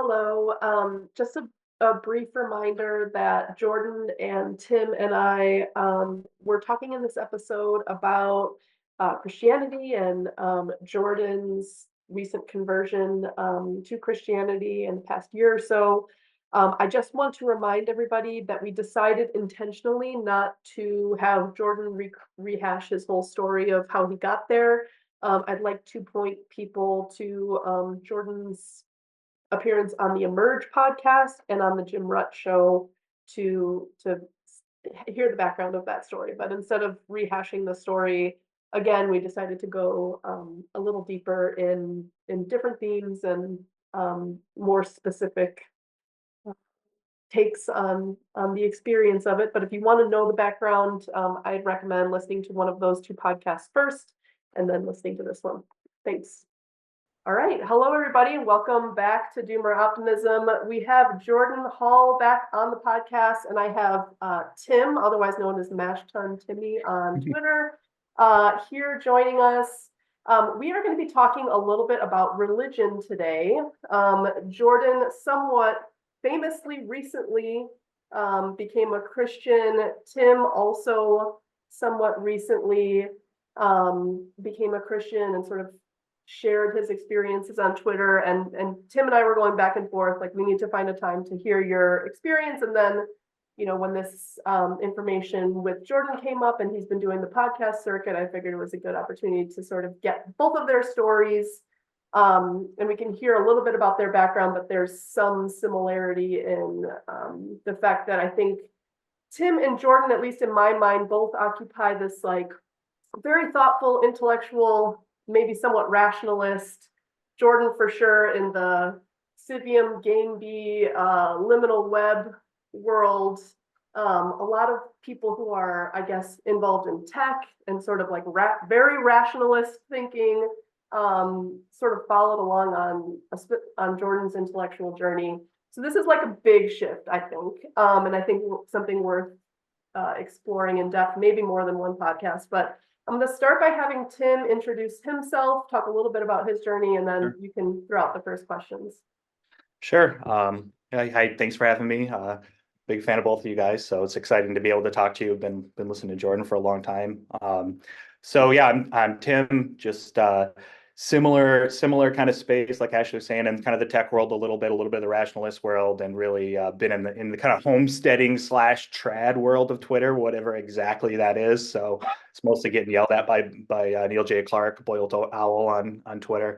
Hello. Just a brief reminder that Jordan and Tim and I were talking in this episode about Christianity and Jordan's recent conversion to Christianity in the past year or so. I just want to remind everybody that we decided intentionally not to have Jordan rehash his whole story of how he got there. I'd like to point people to Jordan's appearance on the Emerge podcast and on the Jim Rutt show to hear the background of that story. But instead of rehashing the story again, we decided to go a little deeper in different themes and more specific takes on the experience of it. But if you want to know the background, I'd recommend listening to one of those two podcasts first and then listening to this one. Thanks. All right. Hello, everybody, and welcome back to Doomer Optimism. We have Jordan Hall back on the podcast, and I have Tim, otherwise known as Mash Ton Timmy on Twitter, here joining us. We are going to be talking a little bit about religion today. Jordan somewhat famously recently became a Christian. Tim also somewhat recently became a Christian and sort of shared his experiences on Twitter, and Tim and I were going back and forth, like, we need to find a time to hear your experience. And then, when this information with Jordan came up and he's been doing the podcast circuit, I figured it was a good opportunity to sort of get both of their stories. And we can hear a little bit about their background, but there's some similarity in the fact that I think Tim and Jordan, at least in my mind, both occupy this like very thoughtful, intellectual, maybe somewhat rationalist. Jordan for sure in the Civium, Game B, liminal web world. A lot of people who are, I guess, involved in tech and sort of like very rationalist thinking, sort of followed along on Jordan's intellectual journey. So this is like a big shift, I think, and I think something worth exploring in depth, maybe more than one podcast. But I'm going to start by having Tim introduce himself, talk a little bit about his journey, and then you can throw out the first questions. Sure. Hi, thanks for having me. Big fan of both of you guys, so it's exciting to be able to talk to you. Been listening to Jordan for a long time. So yeah, I'm Tim. Just similar kind of space, like Ashley was saying, and kind of the tech world a little bit of the rationalist world, and really been in the kind of homesteading / trad world of Twitter, whatever exactly that is. So it's mostly getting yelled at by Neil J. Clark, Boiled Owl on Twitter.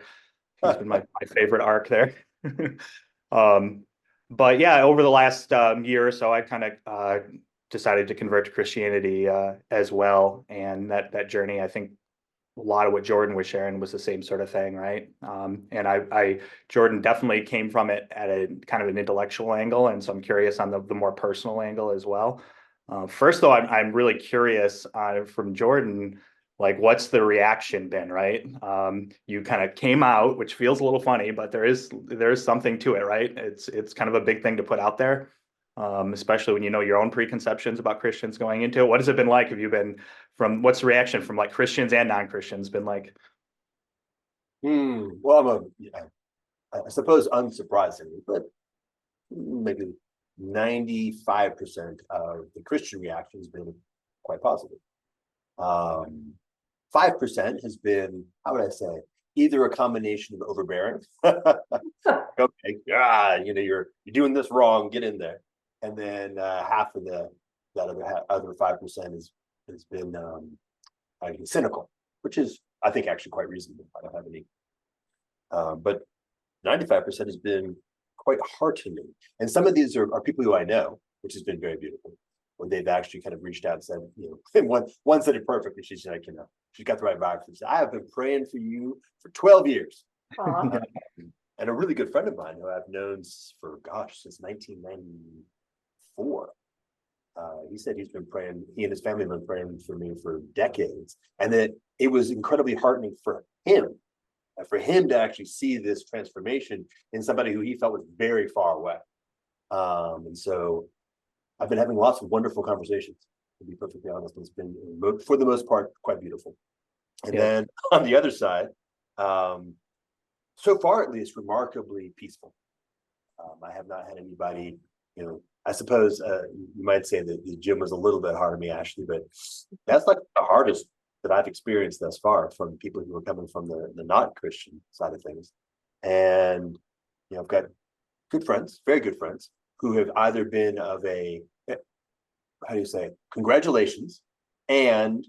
He's been my favorite arc there. But yeah, over the last year or so, I kind of decided to convert to Christianity as well, and that journey, I think a lot of what Jordan was sharing was the same sort of thing, right? And Jordan definitely came from it at a kind of an intellectual angle, and so I'm curious on the more personal angle as well. First, though, I'm really curious from Jordan, like, what's the reaction been, right? You kind of came out, which feels a little funny, but there is something to it, right? It's kind of a big thing to put out there, especially when you know your own preconceptions about Christians going into it. What has it been like? What's the reaction from like Christians and non-Christians been like? Well, I suppose unsurprisingly, but maybe 95% of the Christian reaction has been quite positive. 5% has been, how would I say, either a combination of overbearing, okay, you're doing this wrong, get in there, and then half of that other 5% has been cynical, which is, I think, actually quite reasonable. I don't have any, but 95% has been quite heartening, and some of these are people who I know, which has been very beautiful. When they've actually kind of reached out and said, and one said it perfectly. She's like, she's got the right vibe. She said, I have been praying for you for 12 years. And a really good friend of mine who I've known for, since 1994. He said he and his family have been praying for me for decades. And that it was incredibly heartening for him to actually see this transformation in somebody who he felt was very far away. And so I've been having lots of wonderful conversations, to be perfectly honest. It's been, for the most part, quite beautiful. And then on the other side, so far at least, remarkably peaceful. I have not had anybody, I suppose you might say that the gym was a little bit hard on me, Ashley, but that's like the hardest that I've experienced thus far from people who are coming from the not Christian side of things. And, I've got good friends, very good friends, who have either been of a, how do you say, congratulations, and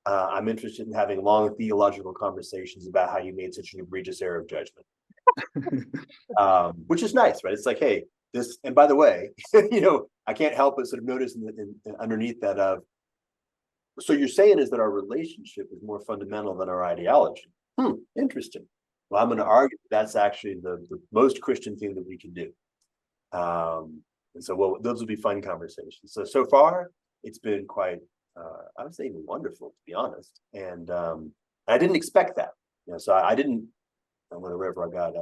I'm interested in having long theological conversations about how you made such an egregious error of judgment. Which is nice, right? It's like, hey, this, and by the way, I can't help but sort of notice underneath that so you're saying is that our relationship is more fundamental than our ideology. Interesting. Well, I'm going to argue that's actually the most Christian thing that we can do. And so, well, those will be fun conversations. So far, it's been quite, I would say, even wonderful, to be honest. And I didn't expect that. So I didn't, whenever I got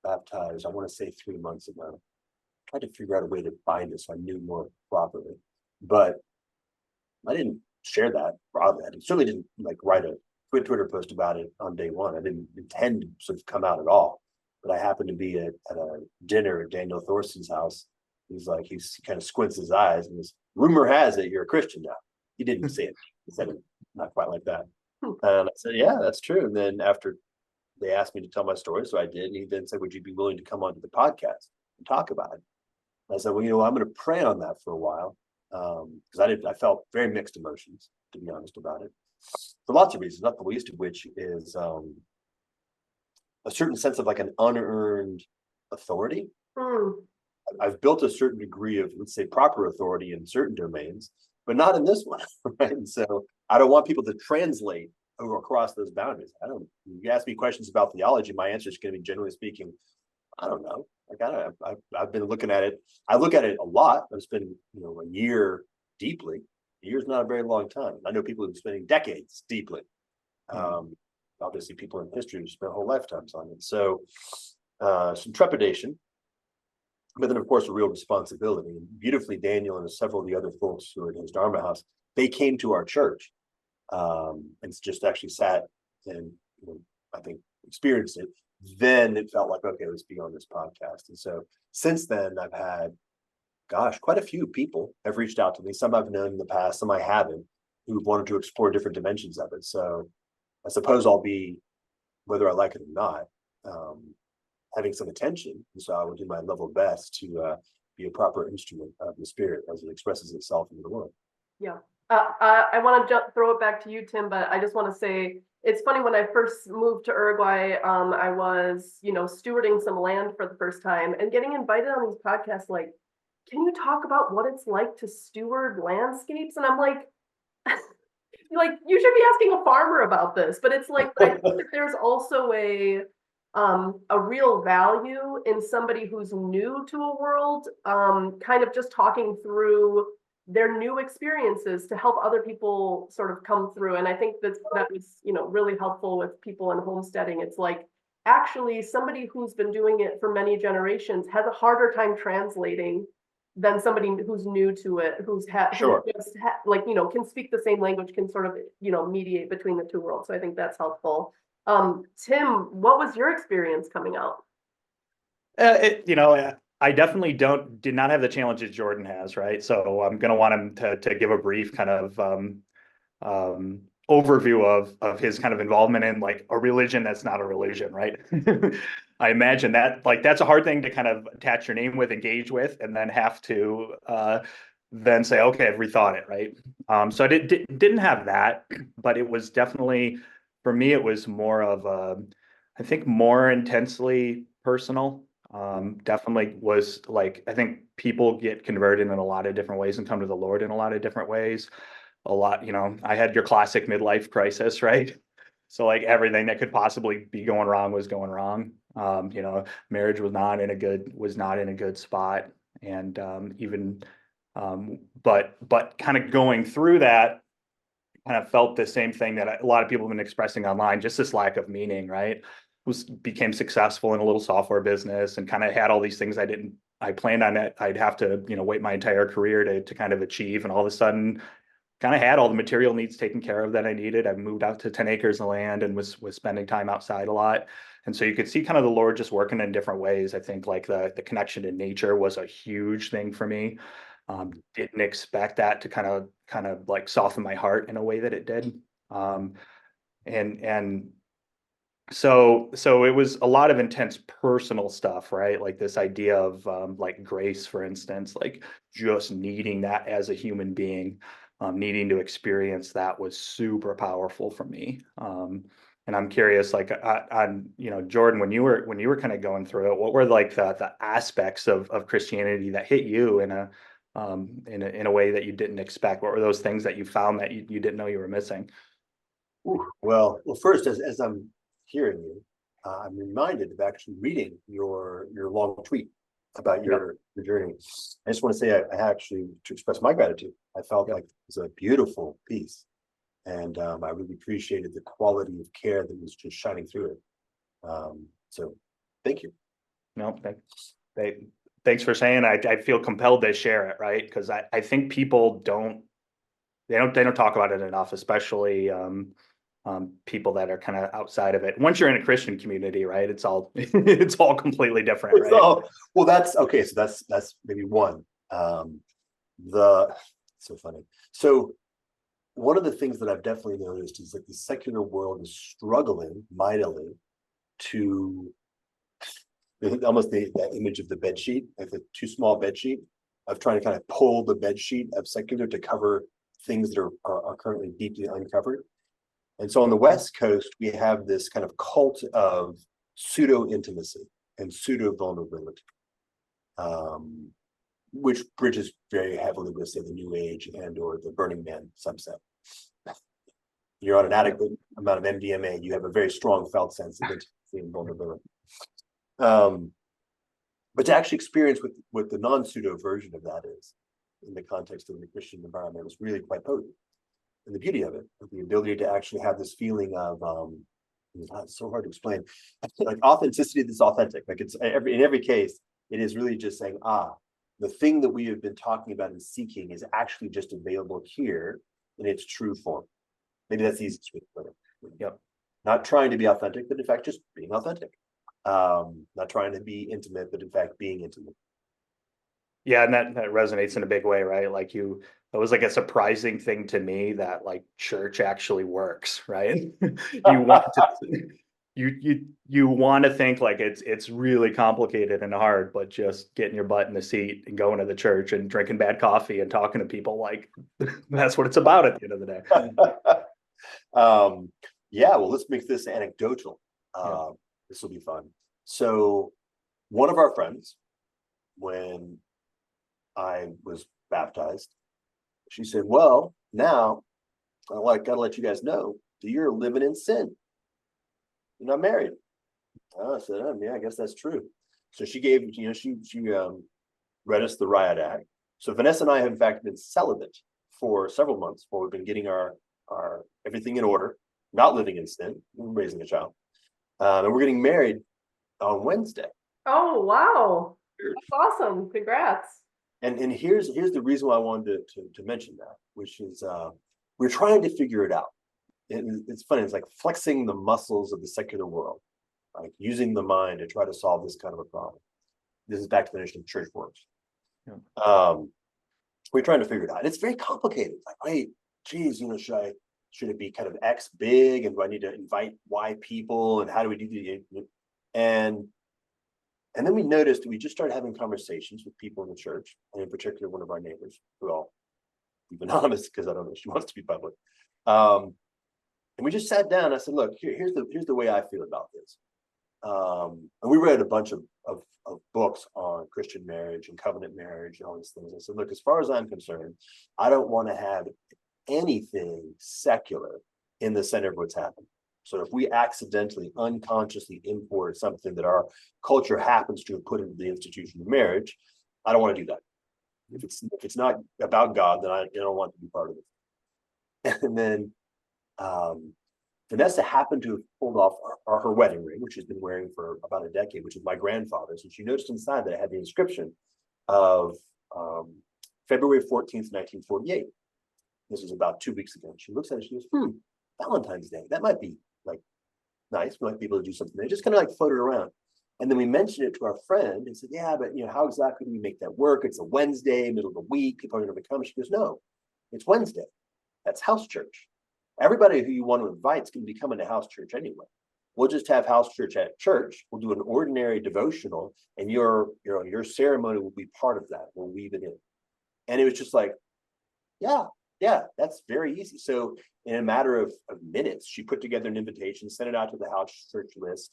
baptized, I want to say 3 months ago. I tried to figure out a way to bind it so I knew more properly. But I didn't share that broadly. I certainly didn't write a Twitter post about it on day one. I didn't intend to sort of come out at all. But I happened to be at a dinner at Daniel Thorson's house. He kind of squints his eyes and goes, rumor has it you're a Christian now. He didn't say it. He said it not quite like that. And I said, yeah, that's true. And then after they asked me to tell my story, so I did. And he then said, would you be willing to come onto the podcast and talk about it? And I said, well, I'm going to pray on that for a while. Because I felt very mixed emotions, to be honest about it, for lots of reasons, not the least of which is a certain sense of an unearned authority. I've built a certain degree of, let's say, proper authority in certain domains, but not in this one, right? And so I don't want people to translate across those boundaries. You ask me questions about theology, my answer is going to be, generally speaking, I don't know. I've been looking at it. I look at it a lot. I've spent, a year deeply. A year's not a very long time. I know people who've been spending decades deeply. Obviously, people in history who spent whole lifetimes on it. So, some trepidation, but then, of course, a real responsibility. And beautifully, Daniel and several of the other folks who are in his Dharma house, they came to our church and just actually sat and, I think, experienced it. Then it felt like, okay, let's be on this podcast. And so since then, I've had, quite a few people have reached out to me. Some I've known in the past, some I haven't, who've wanted to explore different dimensions of it. So I suppose I'll be, whether I like it or not, having some attention. And so I will do my level best to be a proper instrument of the spirit as it expresses itself in the world. Yeah. I want to throw it back to you, Tim, but I just want to say, it's funny, when I first moved to Uruguay, I was, stewarding some land for the first time and getting invited on these podcasts, can you talk about what it's like to steward landscapes? And I'm like, you should be asking a farmer about this, but it's I think that there's also a real value in somebody who's new to a world, kind of just talking through their new experiences to help other people sort of come through. And I think that was, really helpful with people in homesteading. It's actually somebody who's been doing it for many generations has a harder time translating than somebody who's new to it, Sure. Can speak the same language, can sort of, mediate between the two worlds. So I think that's helpful. Tim, what was your experience coming out? I definitely did not have the challenges Jordan has, right? So I'm going to want him to give a brief kind of overview of his kind of involvement in a religion that's not a religion, right? I imagine that that's a hard thing to kind of attach your name with, engage with, and then have to then say, okay, I've rethought it, right? So I didn't have that, but it was definitely, for me, it was more of I think more intensely personal. Definitely was I think people get converted in a lot of different ways and come to the Lord in a lot of different ways. I had your classic midlife crisis, right? So everything that could possibly be going wrong was going wrong. Marriage was not in a good spot. And but kind of going through that, kind of felt the same thing that a lot of people have been expressing online, just this lack of meaning, right? Became successful in a little software business and kind of had all these things I planned on it. I'd have to, wait my entire career to kind of achieve. And all of a sudden kind of had all the material needs taken care of that I needed. I moved out to 10 acres of land and was spending time outside a lot. And so you could see kind of the Lord just working in different ways. I think like the connection to nature was a huge thing for me. Didn't expect that to kind of like soften my heart in a way that it did. And so it was a lot of intense personal stuff, right? Like this idea of like grace, for instance, like just needing that as a human being, needing to experience that was super powerful for me. And I'm curious, like on Jordan, when you were kind of going through it, what were like the aspects of Christianity that hit you in a way that you didn't expect? What were those things that you found that you didn't know you were missing? Ooh, well, first, as I'm hearing you, I'm reminded of actually reading your long tweet about your journey. I just want to say, I actually, to express my gratitude, I felt like it was a beautiful piece, and I really appreciated the quality of care that was just shining through it. So, thank you. No, thanks for saying. I feel compelled to share it, right? Because I think people don't talk about it enough, especially people that are kind of outside of it. Once you're in a Christian community, right, it's all it's all completely different, right? Well, that's okay. So that's maybe one. The so funny. So one of the things that I've definitely noticed is that the secular world is struggling mightily to almost that image of the bed sheet, like the too small bed sheet, of trying to kind of pull the bed sheet of secular to cover things that are currently deeply uncovered. And so on the West Coast, we have this kind of cult of pseudo intimacy and pseudo vulnerability, which bridges very heavily with, say, the New Age and or the Burning Man subset. You're on an adequate amount of MDMA, you have a very strong felt sense of intimacy and vulnerability. But to actually experience what the non-pseudo version of that is in the context of the Christian environment was really quite potent. And the beauty of it, the ability to actually have this feeling of, it's so hard to explain, like authenticity that's authentic. Like it's in every case, it is really just saying, the thing that we have been talking about and seeking is actually just available here in its true form. Maybe that's the easiest way to put it. Yep. Not trying to be authentic, but in fact, just being authentic. Not trying to be intimate, but in fact, being intimate. Yeah, and that resonates in a big way, right? Like that was like a surprising thing to me that like church actually works, right? You want to you want to think like it's really complicated and hard, but just getting your butt in the seat and going to the church and drinking bad coffee and talking to people, like that's what it's about at the end of the day. Yeah, well, let's make this anecdotal. This will be fun. So one of our friends, when I was baptized, she said, well, now I gotta let you guys know that you're living in sin. You're not married. I said, yeah, I guess that's true. So she gave, she read us the Riot Act. So Vanessa and I have in fact been celibate for several months while we've been getting our everything in order, not living in sin, raising a child. And we're getting married on Wednesday. Oh, wow. That's awesome. Congrats. And here's the reason why I wanted to mention that, which is we're trying to figure it out. It's funny. It's like flexing the muscles of the secular world, like using the mind to try to solve this kind of a problem. This is back to the notion of church works. Yeah. We're trying to figure it out. And it's very complicated. Like, wait, geez, should it be kind of X big, and do I need to invite Y people, and how do we do the and then we noticed we just started having conversations with people in the church, and in particular one of our neighbors, who I'll keep anonymous because I don't know if she wants to be public. And we just sat down. I said, look, here's the way I feel about this. And we read a bunch of books on Christian marriage and covenant marriage and all these things. I said, look, as far as I'm concerned, I don't want to have anything secular in the center of what's happening. So if we accidentally, unconsciously import something that our culture happens to have put into the institution of marriage, I don't want to do that. If it's not about God, then I don't want to be part of it. And then Vanessa happened to have pulled off her wedding ring, which she's been wearing for about a decade, which is my grandfather's. And she noticed inside that it had the inscription of February 14th, 1948. This was about 2 weeks ago. She looks at it, she goes, Valentine's Day. That might be like nice. We might be able to do something. They just kind of like floated around. And then we mentioned it to our friend and said, yeah, but how exactly do we make that work? It's a Wednesday, middle of the week. People are going to come. She goes, no, it's Wednesday. That's house church. Everybody who you want to invite is going to be coming to house church anyway. We'll just have house church at church. We'll do an ordinary devotional, and your ceremony will be part of that. We'll weave it in. And it was just like, yeah, that's very easy. So in a matter of minutes, she put together an invitation, sent it out to the house church list,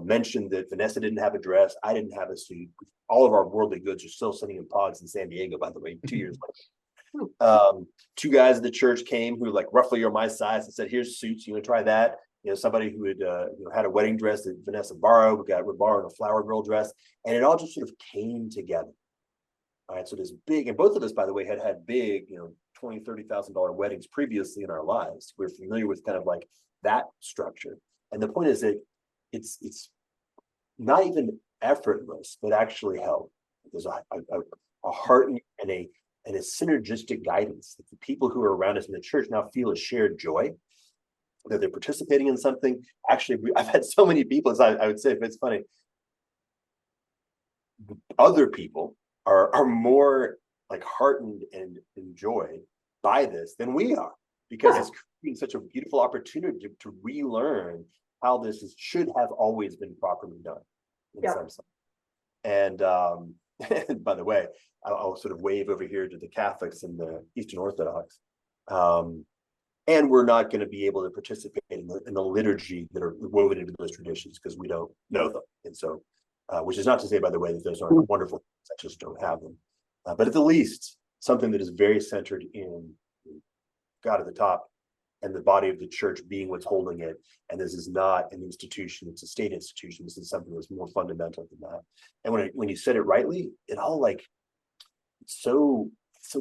mentioned that Vanessa didn't have a dress, I didn't have a suit. All of our worldly goods are still sitting in pods in San Diego, by the way, 2 years later. 2 guys at the church came who like roughly are my size and said, here's suits, you want to try that? Somebody who had had a wedding dress that Vanessa borrowed, we're borrowing a flower girl dress, and it all just sort of came together. All right, so this big, and both of us, by the way, had big, $20,000-$30,000 weddings previously in our lives. We're familiar with kind of like that structure. And the point is that it's not even effortless, but actually help. There's a heart and a synergistic guidance that the people who are around us in the church now feel a shared joy, that they're participating in something. Actually, I've had so many people, as I would say, if it's funny, other people are more like heartened and enjoyed by this than we are, because it's creating such a beautiful opportunity to relearn how this should have always been properly done in some sense. And and by the way, I'll sort of wave over here to the Catholics and the Eastern Orthodox. And we're not going to be able to participate in the liturgy that are woven into those traditions because we don't know them. And so, which is not to say, by the way, that those aren't wonderful things. I just don't have them. But at the least, something that is very centered in God at the top and the body of the church being what's holding it. And this is not an institution, it's a state institution. This is something that's more fundamental than that. And when you said it rightly, it all like, it's so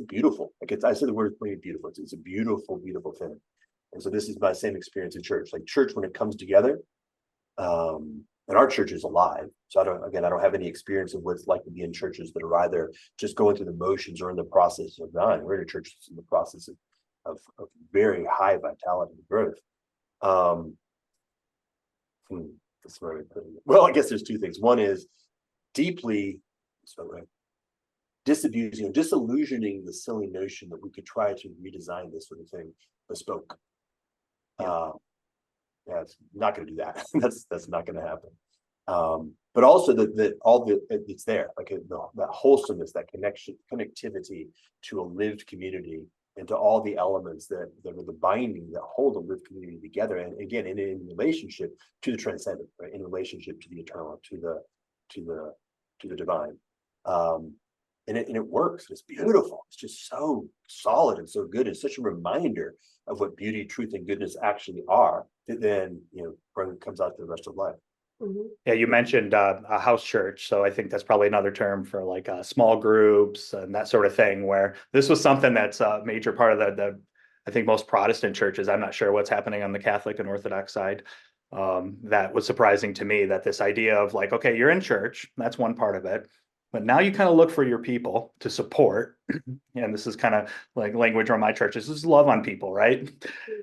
beautiful. Like I said the word really beautiful. It's a beautiful, beautiful thing. And so this is my same experience in church. Like church, when it comes together, and our church is alive. So I don't have any experience of what it's like to be in churches that are either just going through the motions or in the process of dying. We're in a church that's in the process of very high vitality and growth. That's where I put it. Well, I guess there's 2 things. One is deeply disabusing, disillusioning the silly notion that we could try to redesign this sort of thing bespoke. It's not going to do that. That's not going to happen. But also it's there, like that wholesomeness, that connectivity to a lived community, and to all the elements that are the binding that hold a lived community together. And again, in relationship to the transcendent, right? In relationship to the eternal, to the divine. And it works. It's beautiful. It's just so solid and so good. It's such a reminder of what beauty, truth, and goodness actually are. That then comes out to the rest of life. Yeah, you mentioned a house church, so I think that's probably another term for like small groups and that sort of thing. Where this was something that's a major part of the I think most Protestant churches. I'm not sure what's happening on the Catholic and Orthodox side. That was surprising to me, that this idea of like, okay, you're in church, that's one part of it. But now you kind of look for your people to support. And this is kind of like language from my church. This is love on people, right?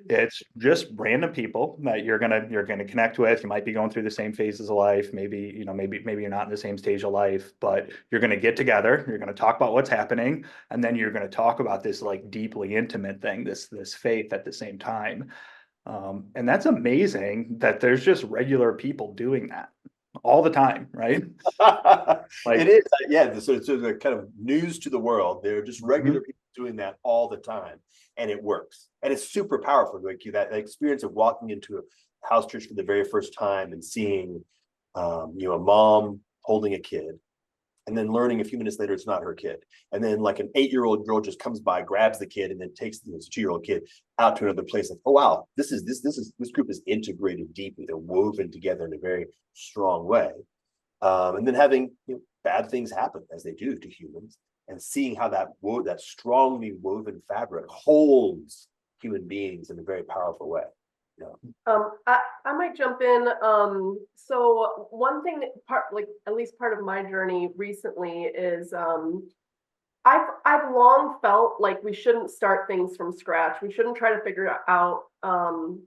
It's just random people that you're gonna connect with. You might be going through the same phases of life. Maybe you're not in the same stage of life, but you're gonna get together. You're gonna talk about what's happening, and then you're gonna talk about this like deeply intimate thing, this faith at the same time. And that's amazing that there's just regular people doing that all the time, right? Like, it is, so it's sort of kind of news to the world. They're just regular people doing that all the time, and it works, and it's super powerful. Like that experience of walking into a house church for the very first time and seeing, a mom holding a kid, and then learning a few minutes later it's not her kid, and then like an 8-year-old girl just comes by, grabs the kid, and then takes this 2-year-old kid out to another place. Like, oh wow, this group is integrated deeply. They're woven together in a very strong way. And then having bad things happen, as they do to humans, and seeing how that strongly woven fabric holds human beings in a very powerful way. I might jump in. So one thing, at least part of my journey recently is I've long felt like we shouldn't start things from scratch. We shouldn't try to figure out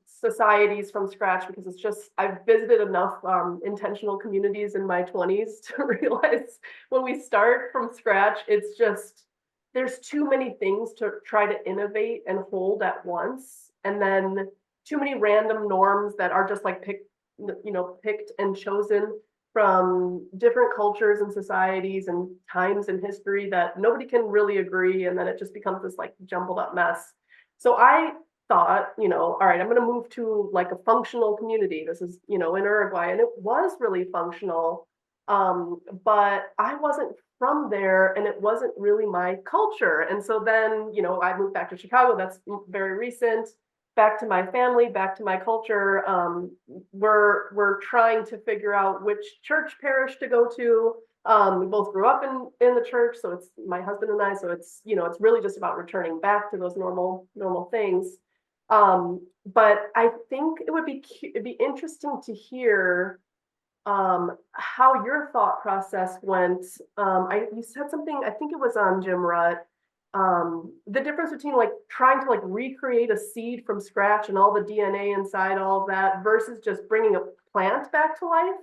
societies from scratch, because it's just, I've visited enough intentional communities in my 20s to realize when we start from scratch, it's just, there's too many things to try to innovate and hold at once, and then too many random norms that are just like picked and chosen from different cultures and societies and times in history that nobody can really agree, and then it just becomes this like jumbled up mess. So I thought, all right, I'm going to move to like a functional community. This is, in Uruguay, and it was really functional. But I wasn't from there, and it wasn't really my culture. And so then, I moved back to Chicago. That's very recent. Back to my family, back to my culture. We're trying to figure out which church parish to go to. We both grew up in the church, so it's my husband and I. So it's it's really just about returning back to those normal things. But I think it'd be interesting to hear how your thought process went. You said something, I think it was on Jim Rutt, the difference between like trying to like recreate a seed from scratch and all the DNA inside all of that versus just bringing a plant back to life.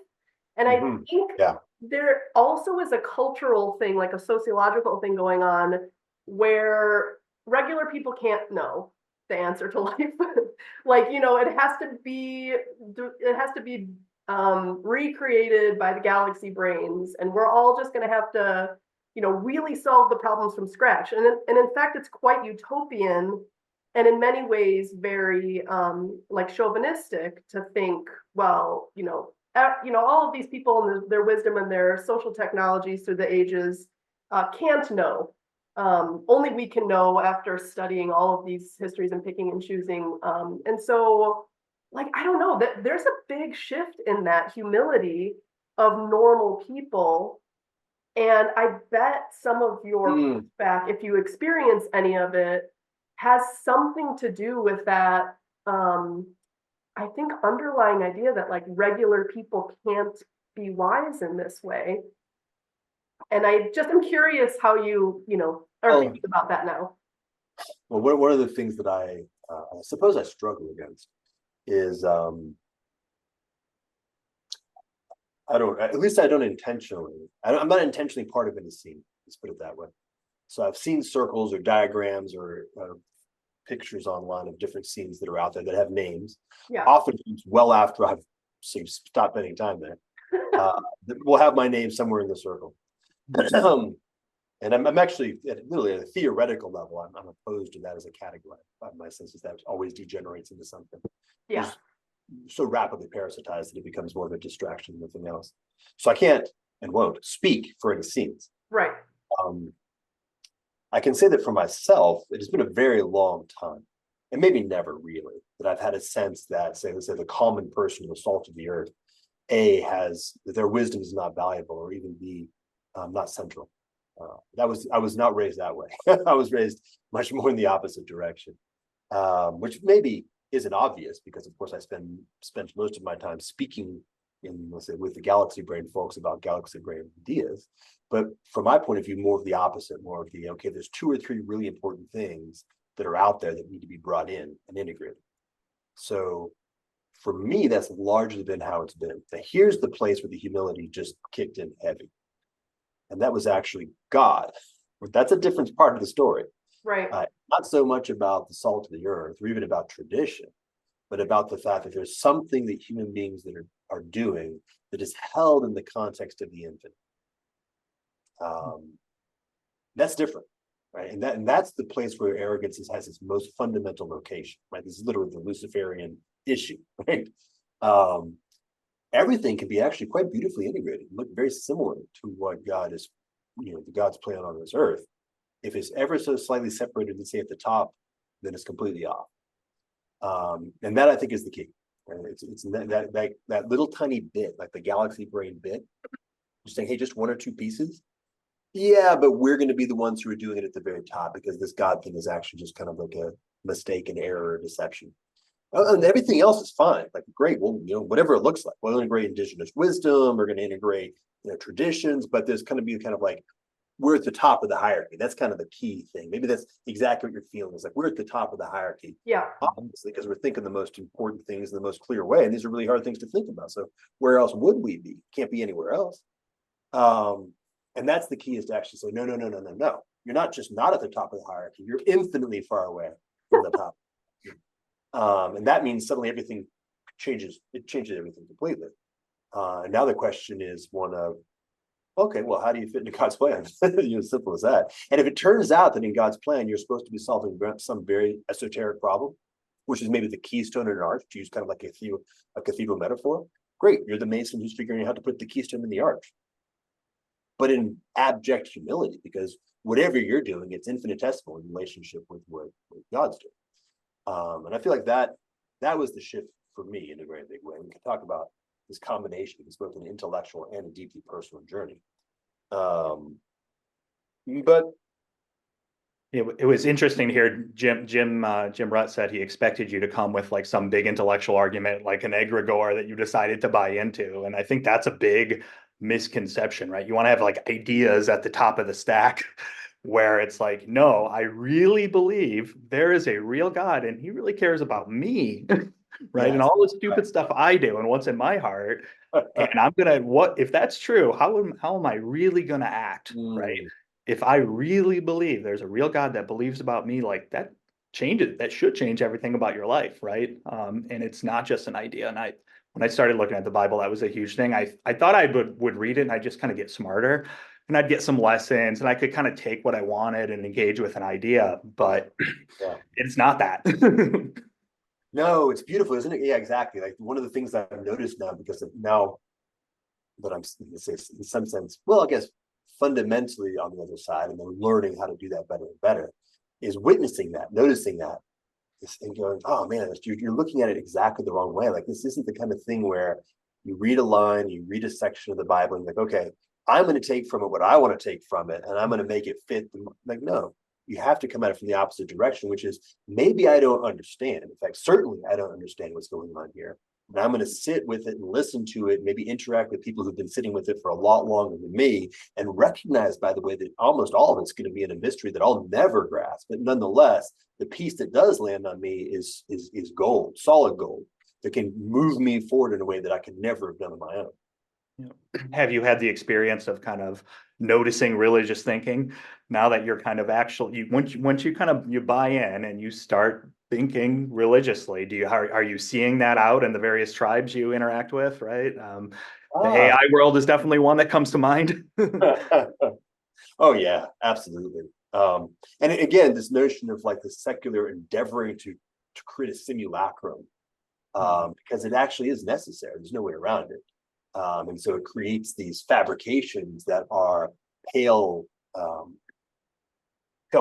And I think there also is a cultural thing, like a sociological thing going on, where regular people can't know the answer to life. Like, it has to be recreated by the galaxy brains, and we're all just going to have to really solve the problems from scratch. And in fact, it's quite utopian, and in many ways very like chauvinistic to think, well, all of these people and their wisdom and their social technologies through the ages can't know. Only we can know after studying all of these histories and picking and choosing. And so, like, I don't know, that there's a big shift in that humility of normal people. And I bet some of your feedback, if you experience any of it, has something to do with that, I think, underlying idea that like regular people can't be wise in this way. And I just am curious how you are thinking about that now. Well, one of the things that I suppose I struggle against is I don't intentionally. I'm not intentionally part of any scene. Let's put it that way. So I've seen circles or diagrams or pictures online of different scenes that are out there that have names. Yeah. Often well after I've stopped spending time there, we'll have my name somewhere in the circle. And I'm actually literally at a theoretical level, I'm opposed to that as a category. My sense is that it always degenerates into something. Yeah. So rapidly parasitized that it becomes more of a distraction than anything else. So I can't and won't speak for any scenes. Right. I can say that for myself, it has been a very long time, and maybe never really, that I've had a sense that, let's say the common person, the salt of the earth, that their wisdom is not valuable or even be not central. I was not raised that way. I was raised much more in the opposite direction, which maybe isn't obvious because, of course, I spent most of my time speaking let's say, with the galaxy brain folks about galaxy brain ideas. But from my point of view, more of the opposite, more of the, okay, there's 2 or 3 really important things that are out there that need to be brought in and integrated. So for me, that's largely been how it's been. Now, here's the place where the humility just kicked in heavy. And that was actually God. That's a different part of the story. Right. Not so much about the salt of the earth or even about tradition, but about the fact that there's something that human beings that are doing that is held in the context of the infinite. That's different, right? And that's the place where arrogance has its most fundamental location, right? This is literally the Luciferian issue, right? Everything can be actually quite beautifully integrated, look very similar to what God is, the God's plan on this earth. If it's ever so slightly separated, let's say at the top, then it's completely off. And that I think is the key. Right? It's that little tiny bit, like the galaxy brain bit, just saying, hey, just 1 or 2 pieces. Yeah, but we're going to be the ones who are doing it at the very top because this God thing is actually just kind of like a mistake, an error, or deception. And everything else is fine. Like, great, well, whatever it looks like. We'll integrate indigenous wisdom. We're going to integrate traditions, but there's going to be kind of like we're at the top of the hierarchy. That's kind of the key thing. Maybe that's exactly what you're feeling. It's like we're at the top of the hierarchy. Yeah. Obviously, because we're thinking the most important things in the most clear way. And these are really hard things to think about. So where else would we be? Can't be anywhere else. And that's the key, is to actually say, no. You're not just not at the top of the hierarchy. You're infinitely far away from the top. And that means suddenly everything changes. It changes everything completely. And now the question is one of, okay, well, how do you fit into God's plan? Simple as that. And if it turns out that in God's plan, you're supposed to be solving some very esoteric problem, which is maybe the keystone in an arch, to use kind of like a cathedral metaphor, great. You're the mason who's figuring out how to put the keystone in the arch. But in abject humility, because whatever you're doing, it's infinitesimal in relationship with what God's doing. And I feel like that was the shift for me in a very big way. We can talk about this combination. It's both an intellectual and a deeply personal journey. But it was interesting to hear Jim Rutt said he expected you to come with like some big intellectual argument, like an egregore that you decided to buy into. And I think that's a big misconception, right? You want to have like ideas at the top of the stack where it's like, no, I really believe there is a real God and he really cares about me. Right. Yes. And all the stupid stuff I do and what's in my heart. And I'm going to, what, if that's true, how am I really going to act? Right. If I really believe there's a real God that believes about me, like that should change everything about your life. Right. And it's not just an idea. And when I started looking at the Bible, that was a huge thing. I thought I would read it and I'd just kind of get smarter and I'd get some lessons and I could kind of take what I wanted and engage with an idea, but it's not that. No, it's beautiful, isn't it? Yeah, exactly. Like one of the things that I've noticed now, because of now that I'm in some sense, well, I guess fundamentally on the other side, and then learning how to do that better and better, is witnessing that, noticing that, and going, oh man, you're looking at it exactly the wrong way. Like this isn't the kind of thing where you read a line, you read a section of the Bible, and you're like, okay, I'm going to take from it what I want to take from it, and I'm going to make it fit. Like, no. You have to come at it from the opposite direction, which is maybe I don't understand. In fact, certainly I don't understand what's going on here. And I'm going to sit with it and listen to it, maybe interact with people who've been sitting with it for a lot longer than me, and recognize, by the way, that almost all of it's going to be in a mystery that I'll never grasp. But nonetheless, the piece that does land on me is gold, solid gold, that can move me forward in a way that I could never have done on my own. Have you had the experience of kind of noticing religious thinking now that you're kind of once you buy in and you start thinking religiously, are you seeing that out in the various tribes you interact with, right? The AI world is definitely one that comes to mind. Oh yeah, absolutely. And again, this notion of like the secular endeavoring to create a simulacrum, because it actually is necessary. There's no way around it. And so it creates these fabrications that are pale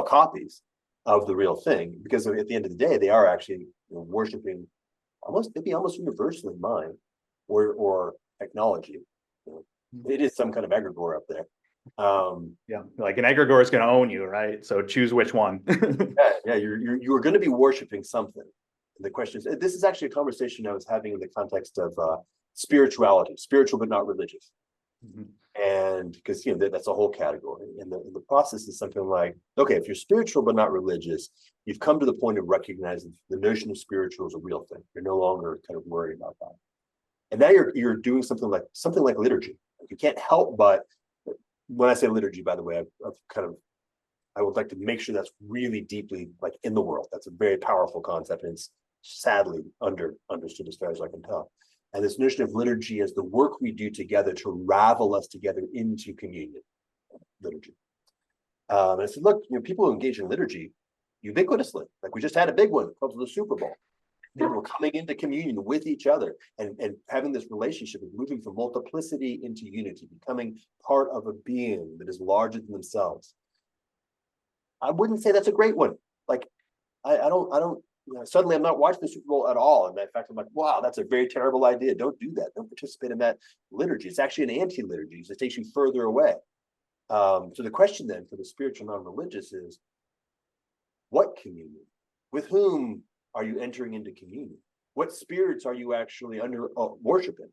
copies of the real thing, because at the end of the day, they are actually worshiping almost universally mind or technology. It is some kind of egregore up there. Like an egregore is going to own you, right? So choose which one. You're going to be worshiping something. And the question is, this is actually a conversation I was having in the context of spirituality, spiritual but not religious. And because that's a whole category, and the process is something like, okay, if you're spiritual but not religious, you've come to the point of recognizing the notion of spiritual is a real thing. You're no longer kind of worried about that, and now you're doing something like liturgy. You can't help but, when I say liturgy, by the way, I would like to make sure that's really deeply like in the world. That's a very powerful concept, and it's sadly understood as far as I can tell. And this notion of liturgy as the work we do together to ravel us together into communion, liturgy. And I said, look, people who engage in liturgy ubiquitously, like we just had a big one called the Super Bowl. People coming into communion with each other and having this relationship of moving from multiplicity into unity, becoming part of a being that is larger than themselves. I wouldn't say that's a great one. Like, I don't. Suddenly I'm not watching the Super Bowl at all. And in fact, I'm like, wow, that's a very terrible idea. Don't do that. Don't participate in that liturgy. It's actually an anti-liturgy. It takes you further away. So the question then for the spiritual non-religious is, what communion? With whom are you entering into communion? What spirits are you actually worshiping?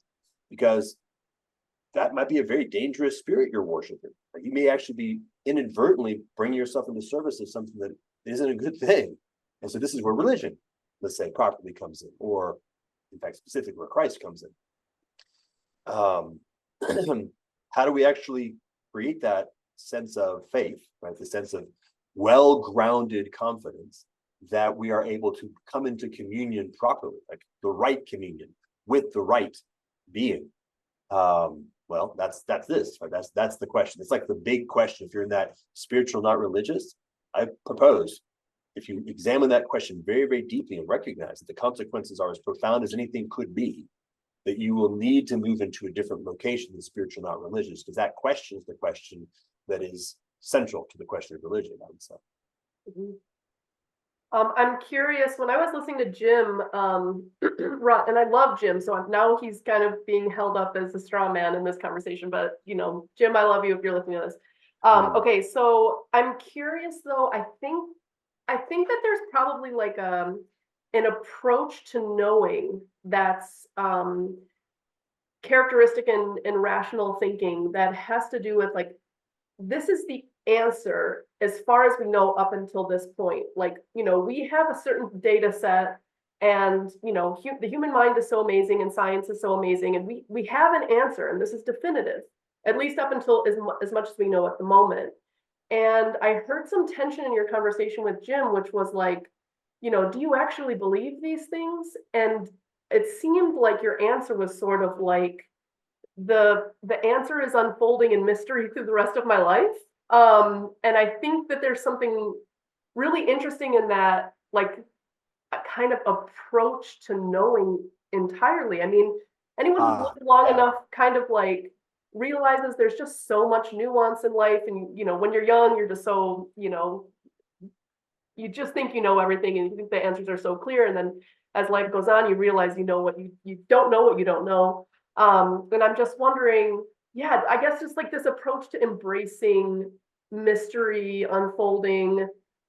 Because that might be a very dangerous spirit you're worshiping. You may actually be inadvertently bringing yourself into service of something that isn't a good thing. And so this is where religion, let's say, properly comes in, or in fact, specifically where Christ comes in. How do we actually create that sense of faith, right? The sense of well-grounded confidence that we are able to come into communion properly, like the right communion with the right being. Well, that's this, right? That's the question. It's like the big question. If you're in that spiritual, not religious, I propose, if you examine that question very, very deeply and recognize that the consequences are as profound as anything could be, that you will need to move into a different location than spiritual, not religious, because that question is the question that is central to the question of religion, I would say. Mhm. I'm curious, when I was listening to Jim, and I love Jim, so now he's kind of being held up as a straw man in this conversation, but Jim, I love you if you're listening to this. Okay, so I'm curious though, I think that there's probably like an approach to knowing that's characteristic in rational thinking that has to do with like, this is the answer as far as we know up until this point. Like, we have a certain data set, and the human mind is so amazing and science is so amazing, and we have an answer, and this is definitive, at least up until as much as we know at the moment. And I heard some tension in your conversation with Jim, which was like, do you actually believe these things? And it seemed like your answer was sort of like, the answer is unfolding in mystery through the rest of my life. And I think that there's something really interesting in that, like a kind of approach to knowing entirely. I mean, anyone who's lived long enough kind of like realizes there's just so much nuance in life. And, when you're young, you're just so, you just think you know everything, and you think the answers are so clear. And then as life goes on, you realize you know what you don't know what you don't know. And I'm just wondering, yeah, I guess just like this approach to embracing mystery, unfolding,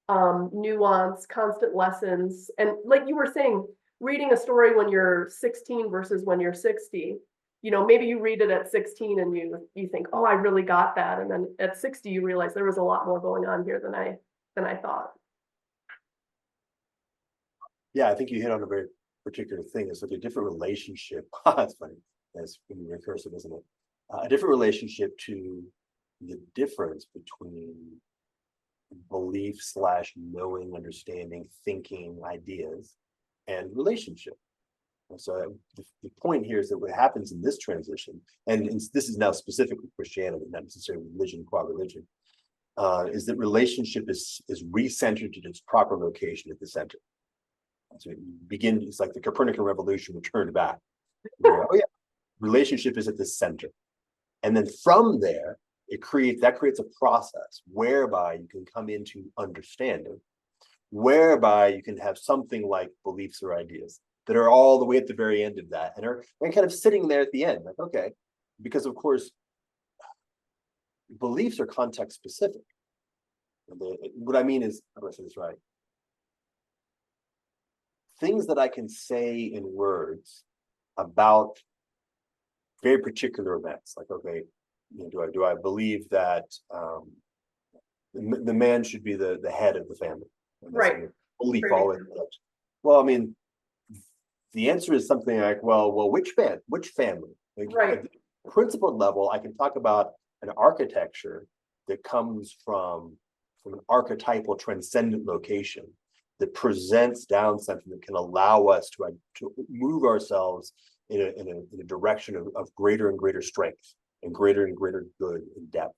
nuance, constant lessons. And like you were saying, reading a story when you're 16 versus when you're 60, maybe you read it at 16 and you think, oh, I really got that. And then at 60, you realize there was a lot more going on here than I thought. Yeah, I think you hit on a very particular thing. It's like a different relationship. That's funny. That's recursive, isn't it? A different relationship to the difference between belief / knowing, understanding, thinking, ideas, and relationship. And so the point here is that what happens in this transition, and this is now specifically Christianity, not necessarily religion qua religion, is that relationship is recentered in its proper location at the center. So it's like the Copernican revolution returned back. Oh yeah, relationship is at the center. And then from there, that creates a process whereby you can come into understanding, whereby you can have something like beliefs or ideas that are all the way at the very end of that, and are kind of sitting there at the end, like, okay, because of course, beliefs are context specific. What I mean is, how do I say this right? Things that I can say in words about very particular events, like, okay, do I believe that the man should be the head of the family? Right. Belief always. Well, I mean, the answer is something like, well, which family? Like, right. At the principled level, I can talk about an architecture that comes from an archetypal transcendent location that presents down something that can allow us to move ourselves in a direction of greater and greater strength and greater good and depth.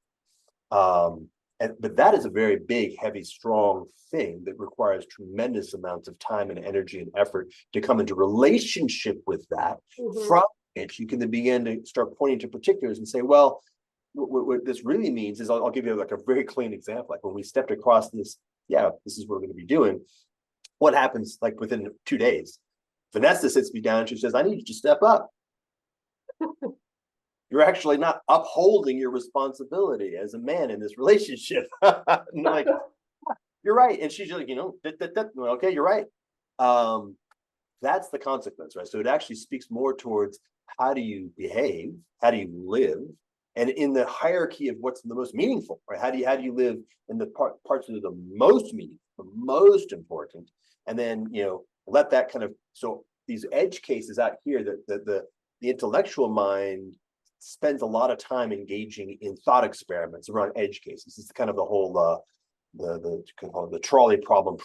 But that is a very big, heavy, strong thing that requires tremendous amounts of time and energy and effort to come into relationship with that. Mm-hmm. From which you can then begin to start pointing to particulars and say, well, what this really means is, I'll give you like a very clean example. Like when we stepped across this, this is what we're going to be doing. What happens like within 2 days? Vanessa sits me down and she says, I need you to step up. You're actually not upholding your responsibility as a man in this relationship. Like, you're right. And she's like, okay, you're right. That's the consequence, right? So it actually speaks more towards how do you behave? How do you live? And in the hierarchy of what's the most meaningful, right? How do you live in the parts that are the most meaningful, the most important, and then let that kind of, so these edge cases out here, that the intellectual mind spends a lot of time engaging in thought experiments around edge cases. It's kind of the whole the trolley problem.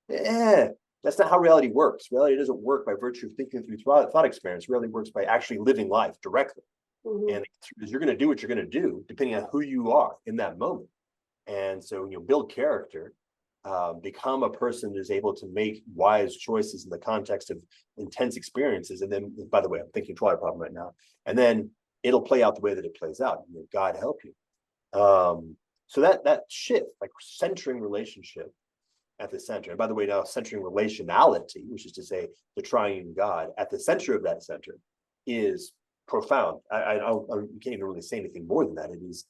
That's not how reality works. Reality doesn't work by virtue of thinking through thought experiments. Reality works by actually living life directly. And you're going to do what you're going to do depending on who you are in that moment. And so build character, become a person that is able to make wise choices in the context of intense experiences. And then, by the way, I'm thinking trolley problem right now. And then it'll play out the way that it plays out. God help you. So that shift, like centering relationship at the center. And by the way, now centering relationality, which is to say the triune God at the center of that center, is profound. I can't even really say anything more than that. It is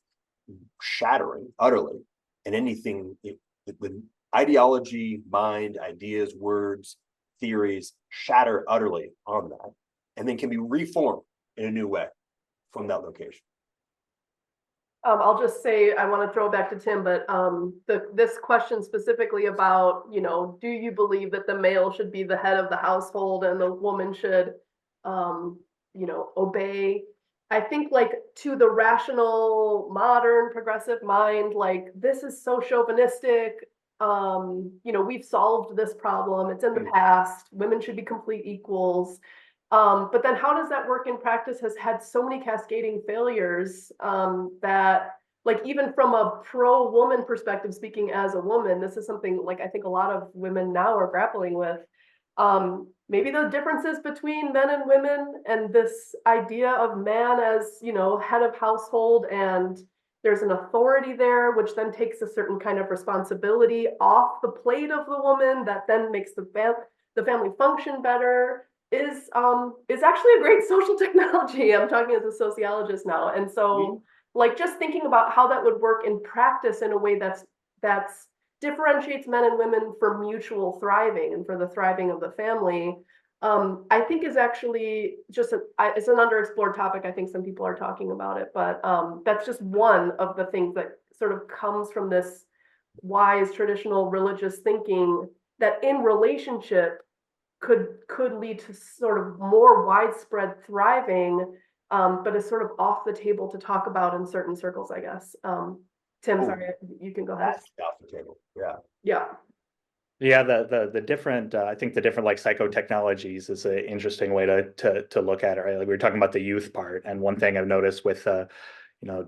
shattering utterly, and anything the ideology, mind, ideas, words, theories shatter utterly on that, and then can be reformed in a new way from that location. I'll just say, I want to throw it back to Tim, but this question specifically about, do you believe that the male should be the head of the household and the woman should, obey? I think, like, to the rational, modern, progressive mind, like, this is so chauvinistic. We've solved this problem. It's in the past. Women should be complete equals. But then how does that work in practice has had so many cascading failures that, like, even from a pro-woman perspective, speaking as a woman, this is something, like, I think a lot of women now are grappling with. Maybe the differences between men and women, and this idea of man as, head of household, and there's an authority there, which then takes a certain kind of responsibility off the plate of the woman that then makes the family function better, is actually a great social technology. I'm talking as a sociologist now. And so, like, just thinking about how that would work in practice in a way that's differentiates men and women for mutual thriving and for the thriving of the family, I think is actually just it's an underexplored topic. I think some people are talking about it, but that's just one of the things that sort of comes from this wise traditional religious thinking that in relationship could lead to sort of more widespread thriving, but is sort of off the table to talk about in certain circles, I guess. Tim, sorry, you can go ahead. That's off the table. Yeah. Yeah, the different I think the different, like, psychotechnologies is an interesting way to look at it, right? Like, we were talking about the youth part, and one thing I've noticed with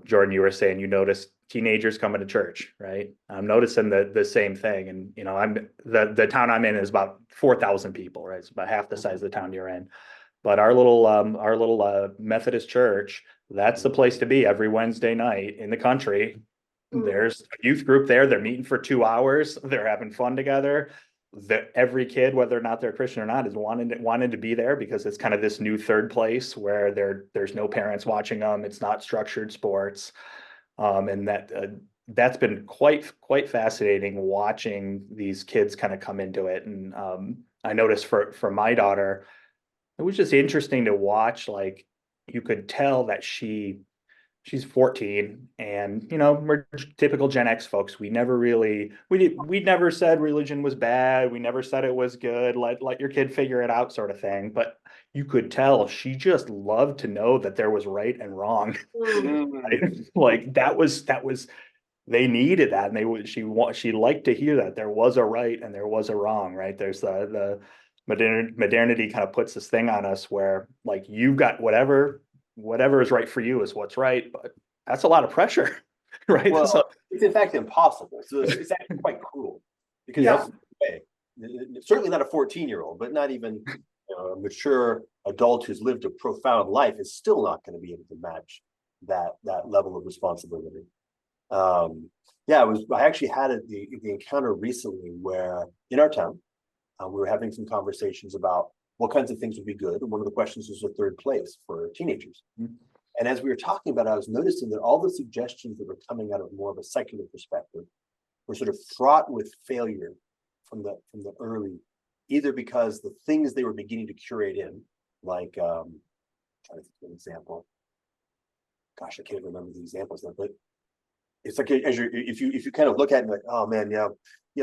Jordan, you were saying you notice teenagers coming to church, right? I'm noticing the same thing, and I'm the town I'm in is about 4,000 people, right? It's about half the size of the town you're in. But our little Methodist church, that's the place to be every Wednesday night in the country. There's a youth group there. They're meeting for 2 hours. They're having fun together. Every kid, whether or not they're Christian or not, is wanted to be there because it's kind of this new third place where there's no parents watching them. It's not structured sports, and that's been quite fascinating watching these kids kind of come into it. And I noticed for my daughter, it was just interesting to watch. Like, you could tell that she's 14, and we're typical Gen X folks. We never said religion was bad. We never said it was good. Let your kid figure it out, sort of thing. But you could tell she just loved to know that there was right and wrong. Right? Like, that was they needed that, and she liked to hear that there was a right and there was a wrong. Right? There's the modernity kind of puts this thing on us where, like, you've got whatever is right for you is what's right, but that's a lot of pressure, right? Well, it's in fact impossible. So it's actually quite cruel, because certainly not a 14-year-old, but not even a mature adult who's lived a profound life is still not going to be able to match that level of responsibility. I actually had the encounter recently where in our town we were having some conversations about what kinds of things would be good. And one of the questions was a third place for teenagers. And as we were talking about it, I was noticing that all the suggestions that were coming out of more of a secular perspective were sort of fraught with failure from the early, either because the things they were beginning to curate in, like trying to think of an example. gosh, I can't remember the examples now, but it's like as you if you kind of look at it like, oh man, yeah,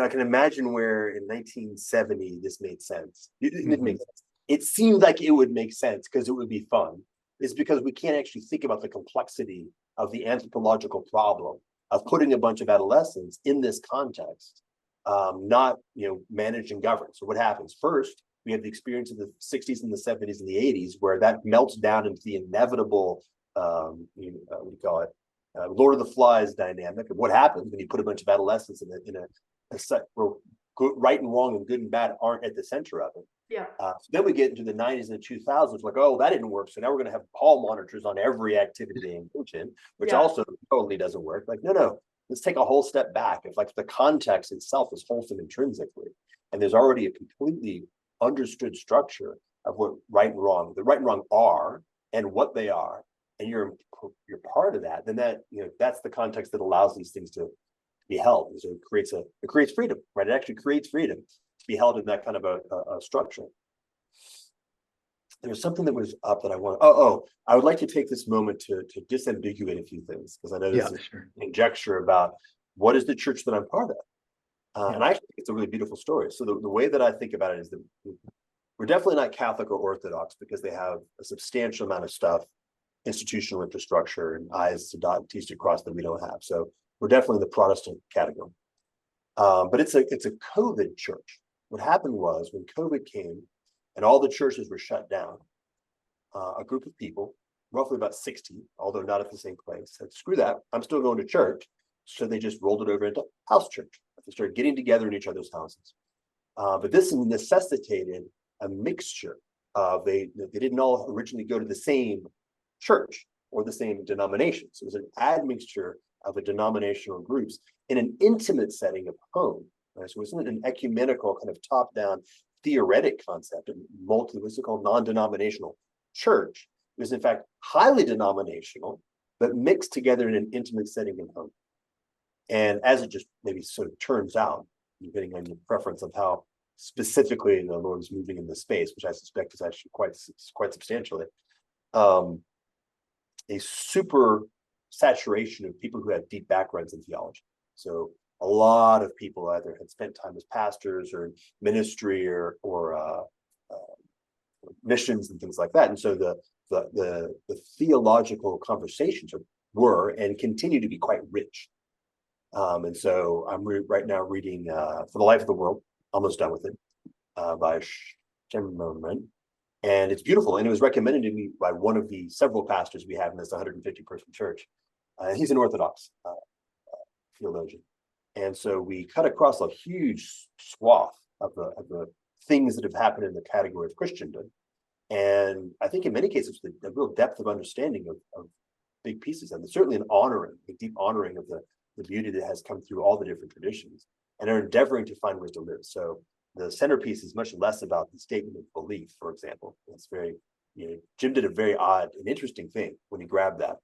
I can imagine where in 1970 this made sense. It makes sense. It seemed like it would make sense because it would be fun. It's because we can't actually think about the complexity of the anthropological problem of putting a bunch of adolescents in this context, not managed and governed. So what happens? First, we have the experience of the 60s and the 70s and the 80s where that melts down into the inevitable, what do you call it? Lord of the Flies dynamic of what happens when you put a bunch of adolescents in a set where right and wrong and good and bad aren't at the center of it. Yeah. So then we get into the 90s and the 2000s, like, oh, that didn't work. So now we're going to have hall monitors on every activity they engage in, which also totally doesn't work. Like, no, let's take a whole step back. If like the context itself is wholesome intrinsically, and there's already a completely understood structure of what the right and wrong are and what they are, and you're part of that, then that's the context that allows these things to be held. So it creates freedom, right? It actually creates freedom to be held in that kind of a structure. There was something that was up that I want. I would like to take this moment to disambiguate a few things, because I know this is conjecture about what is the church that I'm part of, and I actually think it's a really beautiful story. So the way that I think about it is that we're definitely not Catholic or Orthodox, because they have a substantial amount of stuff, institutional infrastructure and I's to dot and T's to cross that we don't have. So we're definitely in the Protestant category. But it's a COVID church. What happened was when COVID came and all the churches were shut down, a group of people, roughly about 60, although not at the same place, said, screw that, I'm still going to church. So they just rolled it over into house church. They started getting together in each other's houses. But this necessitated a mixture of, they didn't all originally go to the same church or the same denomination. So it was an admixture of a denominational groups in an intimate setting of home. Right? So it wasn't an ecumenical kind of top-down theoretic concept of what's it called, non-denominational church. It was in fact highly denominational, but mixed together in an intimate setting of home. And as it just maybe sort of turns out, depending on your preference of how specifically the Lord is moving in this space, which I suspect is actually quite substantially, a super saturation of people who had deep backgrounds in theology. So a lot of people either had spent time as pastors or in ministry or missions and things like that. And so the theological conversations were and continue to be quite rich. And so I'm right now reading For the Life of the World, almost done with it, by Hermeneutics. And it's beautiful. And it was recommended to me by one of the several pastors we have in this 150-person church. He's an Orthodox theologian. And so we cut across a huge swath of the things that have happened in the category of Christendom. And I think in many cases, the real depth of understanding of big pieces, and certainly an honoring, a deep honoring of the beauty that has come through all the different traditions, and are endeavoring to find ways to live. So the centerpiece is much less about the statement of belief, for example. It's very, Jim did a very odd and interesting thing when he grabbed that,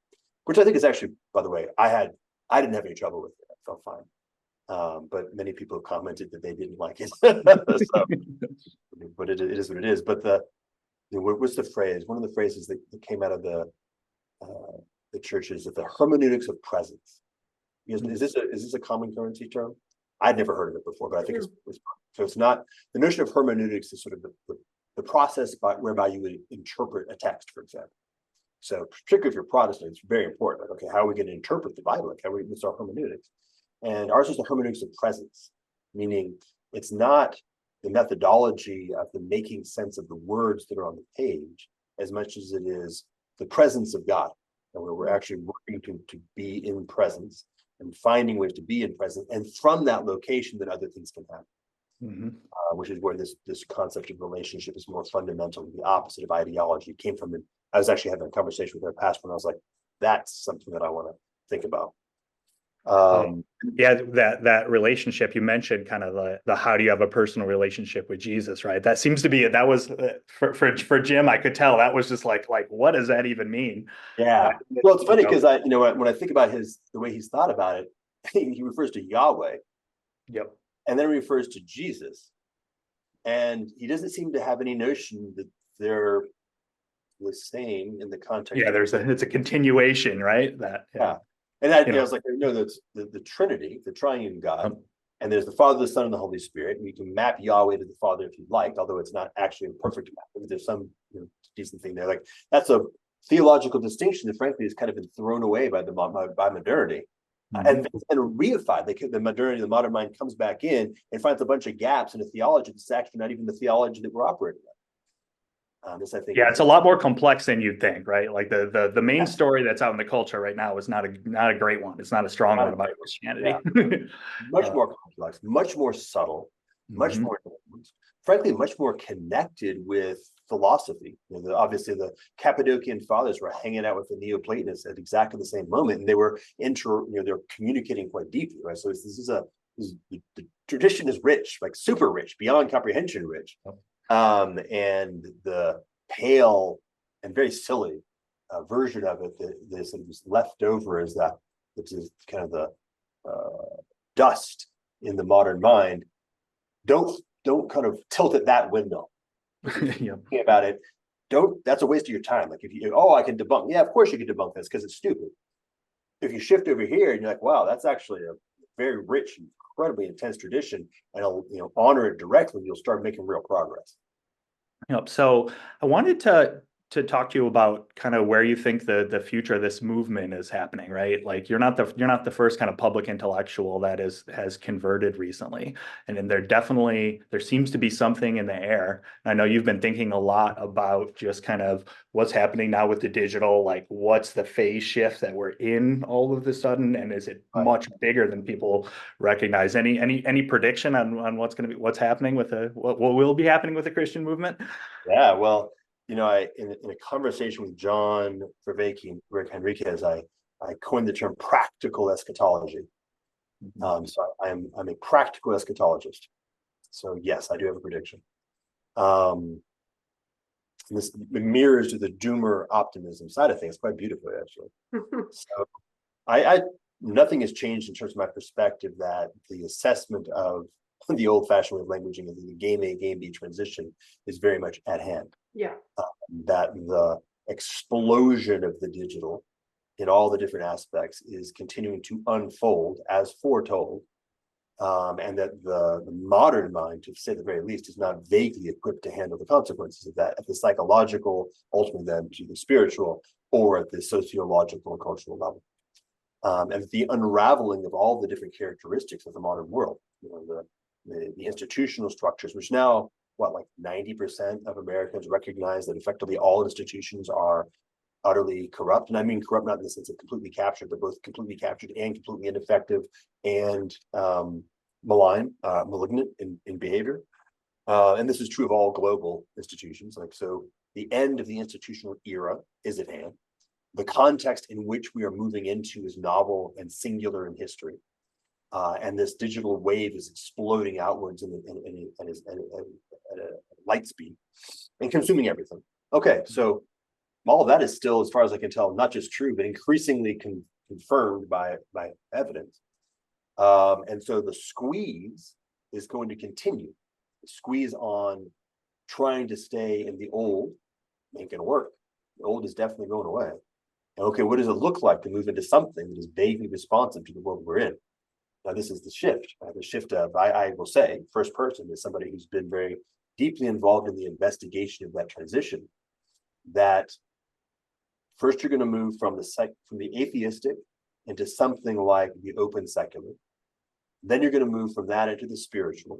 which I think is actually, by the way, I didn't have any trouble with it. I felt fine. But many people have commented that they didn't like it. So, but it is what it is. But what's the phrase? One of the phrases that came out of the churches of the hermeneutics of presence. Is this a common currency term? I'd never heard of it before, but I think it's so. It's not, the notion of hermeneutics is sort of the process whereby you would interpret a text, for example. So particularly if you're Protestant, it's very important. Like, okay, how are we going to interpret the Bible? Like, what's our hermeneutics? And ours is the hermeneutics of presence, meaning it's not the methodology of the making sense of the words that are on the page as much as it is the presence of God, and where we're actually working to be in presence and finding ways to be in presence, and from that location that other things can happen. Mm-hmm. Which is where this concept of relationship is more fundamental, the opposite of ideology. It came from it. I was actually having a conversation with our pastor, and I was like, that's something that I want to think about. That relationship you mentioned, kind of the how do you have a personal relationship with Jesus, right? That seems to be it. That was for Jim. I could tell that was just like what does that even mean? Yeah. Well, it's funny because when I think about the way he's thought about it, he refers to Yahweh. Yep. And then refers to Jesus, and he doesn't seem to have any notion that they're the same in the context. Yeah, it's a continuation, right? That Yeah. And that, You know. I was like, no, that's the Trinity, the triune God, Um, and there's the Father, the Son, and the Holy Spirit. And you can map Yahweh to the Father if you'd like, although it's not actually a perfect map. But there's some decent thing there. Like that's a theological distinction that, frankly, has kind of been thrown away by modernity, and reified. The modernity, the modern mind comes back in and finds a bunch of gaps in a theology that's actually not even the theology that we're operating on. This, I think, Yeah, it's a lot more complex than you'd think, right? Like the main story that's out in the culture right now is not a great one. It's not a strong one about Christianity. Much more complex, much more subtle, much more, frankly, much more connected with philosophy. Obviously, the Cappadocian fathers were hanging out with the Neoplatonists at exactly the same moment, and they were they're communicating quite deeply, right? So the tradition is rich, like super rich, beyond comprehension rich. And the pale and very silly version of it that was left over is that, which is kind of the dust in the modern mind. Don't kind of tilt at that window. Thinking about it, that's a waste of your time. Like if I can debunk. Yeah, of course you can debunk this because it's stupid. If you shift over here and you're like, wow, that's actually a very rich, incredibly intense tradition, and I'll honor it directly, you'll start making real progress. Yep. So I wanted to talk to you about kind of where you think the future of this movement is happening, right? Like you're not the first kind of public intellectual that has converted recently. And then there seems to be something in the air. I know you've been thinking a lot about just kind of what's happening now with the digital, like what's the phase shift that we're in all of a sudden, and is it much bigger than people recognize? Any prediction on what's happening with what will be happening with the Christian movement? Yeah, well, in a conversation with John Vervaeke and Rick Henriquez, I coined the term practical eschatology. So I'm a practical eschatologist. So yes, I do have a prediction. This mirrors to the doomer optimism side of things quite beautifully, actually. So I nothing has changed in terms of my perspective that the assessment of the old-fashioned way of languaging of the game A, game B transition is very much at hand. Yeah. That the explosion of the digital in all the different aspects is continuing to unfold as foretold, and that the modern mind, to say the very least, is not vaguely equipped to handle the consequences of that at the psychological, ultimately then to the spiritual, or at the sociological and cultural level. And the unraveling of all the different characteristics of the modern world, the institutional structures, which now, like 90% of Americans recognize that effectively all institutions are utterly corrupt. And I mean corrupt not in the sense of completely captured, but both completely captured and completely ineffective and malignant in behavior. And this is true of all global institutions. So the end of the institutional era is at hand. The context in which we are moving into is novel and singular in history. And this digital wave is exploding outwards at a light speed and consuming everything. Okay, so all of that is still, as far as I can tell, not just true, but increasingly confirmed by evidence. And so the squeeze is going to continue. The squeeze on trying to stay in the old ain't going to work. The old is definitely going away. And okay, what does it look like to move into something that is vaguely responsive to the world we're in? Now, this is the shift. The shift of, I will say, first person is somebody who's been very deeply involved in the investigation of that transition. That first you're going to move from the atheistic into something like the open secular. Then you're going to move from that into the spiritual.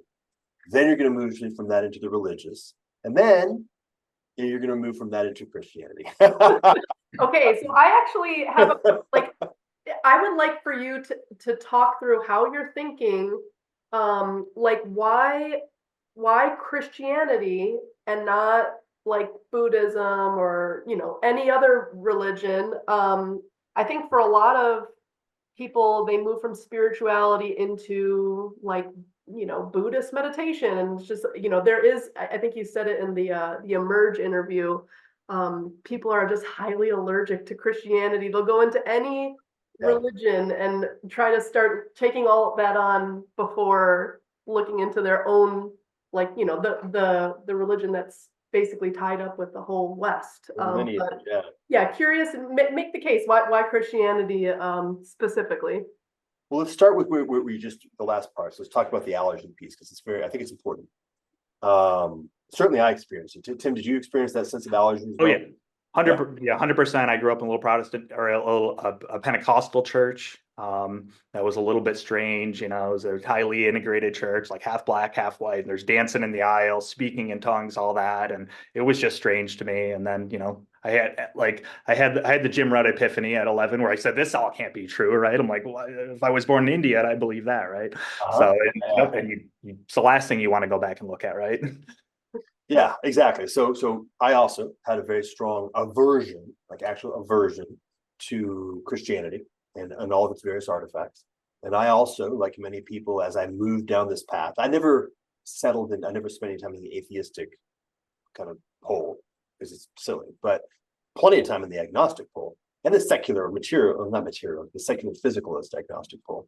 Then you're going to move from that into the religious. And then you're going to move from that into Christianity. Okay, so I actually have I would like for you to talk through how you're thinking, like why Christianity and not like Buddhism or any other religion. I think for a lot of people, they move from spirituality into Buddhist meditation, and it's just there is, I think you said it in the Emerge interview. People are just highly allergic to Christianity. They'll go into any religion and try to start taking all of that on before looking into their own, the religion that's basically tied up with the whole West. Lineage, But yeah. yeah, curious, make the case. Why Christianity specifically? Well, let's start with where we just the last part. So let's talk about the allergen piece because I think it's important. Certainly I experienced it. Tim, did you experience that sense of allergy as Oh well? yeah. 100%. I grew up in a little Protestant or a Pentecostal church. That was a little bit strange. You know, it was a highly integrated church, like half black, half white. And there's dancing in the aisle, speaking in tongues, all that, and it was just strange to me. And then, you know, I had the Jim Rudd epiphany at 11, where I said, "This all can't be true, right?" I'm like, well, if I was born in India, I believe that, right? So, it's the last thing you want to go back and look at, right? Yeah, exactly. So I also had a very strong aversion, like actual aversion to Christianity and all of its various artifacts. And I also, like many people, as I moved down this path, I never spent any time in the atheistic kind of pole because it's silly, but plenty of time in the agnostic pole and the secular the secular physicalist agnostic pole.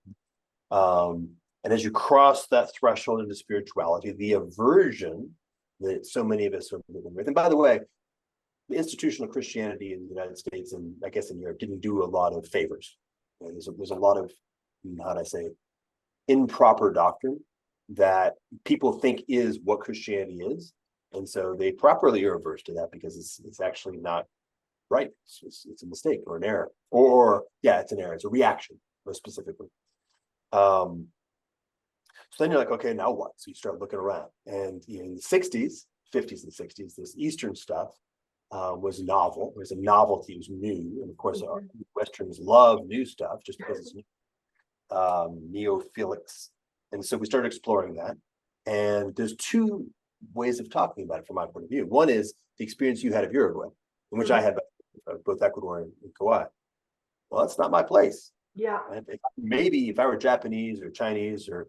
And as you cross that threshold into spirituality, the aversion that so many of us are living with. And by the way, the institutional Christianity in the United States and I guess in Europe didn't do a lot of favors. You know, there's a lot of, how do I say, improper doctrine that people think is what Christianity is. And so they properly are averse to that because it's actually not right. It's a mistake or an error. Or yeah, it's an error. It's a reaction, more specifically. So then you're like, okay, now what? So you start looking around. And in the 60s, 50s and 60s, this Eastern stuff was novel. It was a novelty, it was new. And of course, our Westerns love new stuff just because it's new. Neophilics. And so we started exploring that. And there's two ways of talking about it from my point of view. One is the experience you had of Uruguay, in which I had both Ecuador and Kauai. Well, that's not my place. Yeah. Maybe if I were Japanese or Chinese or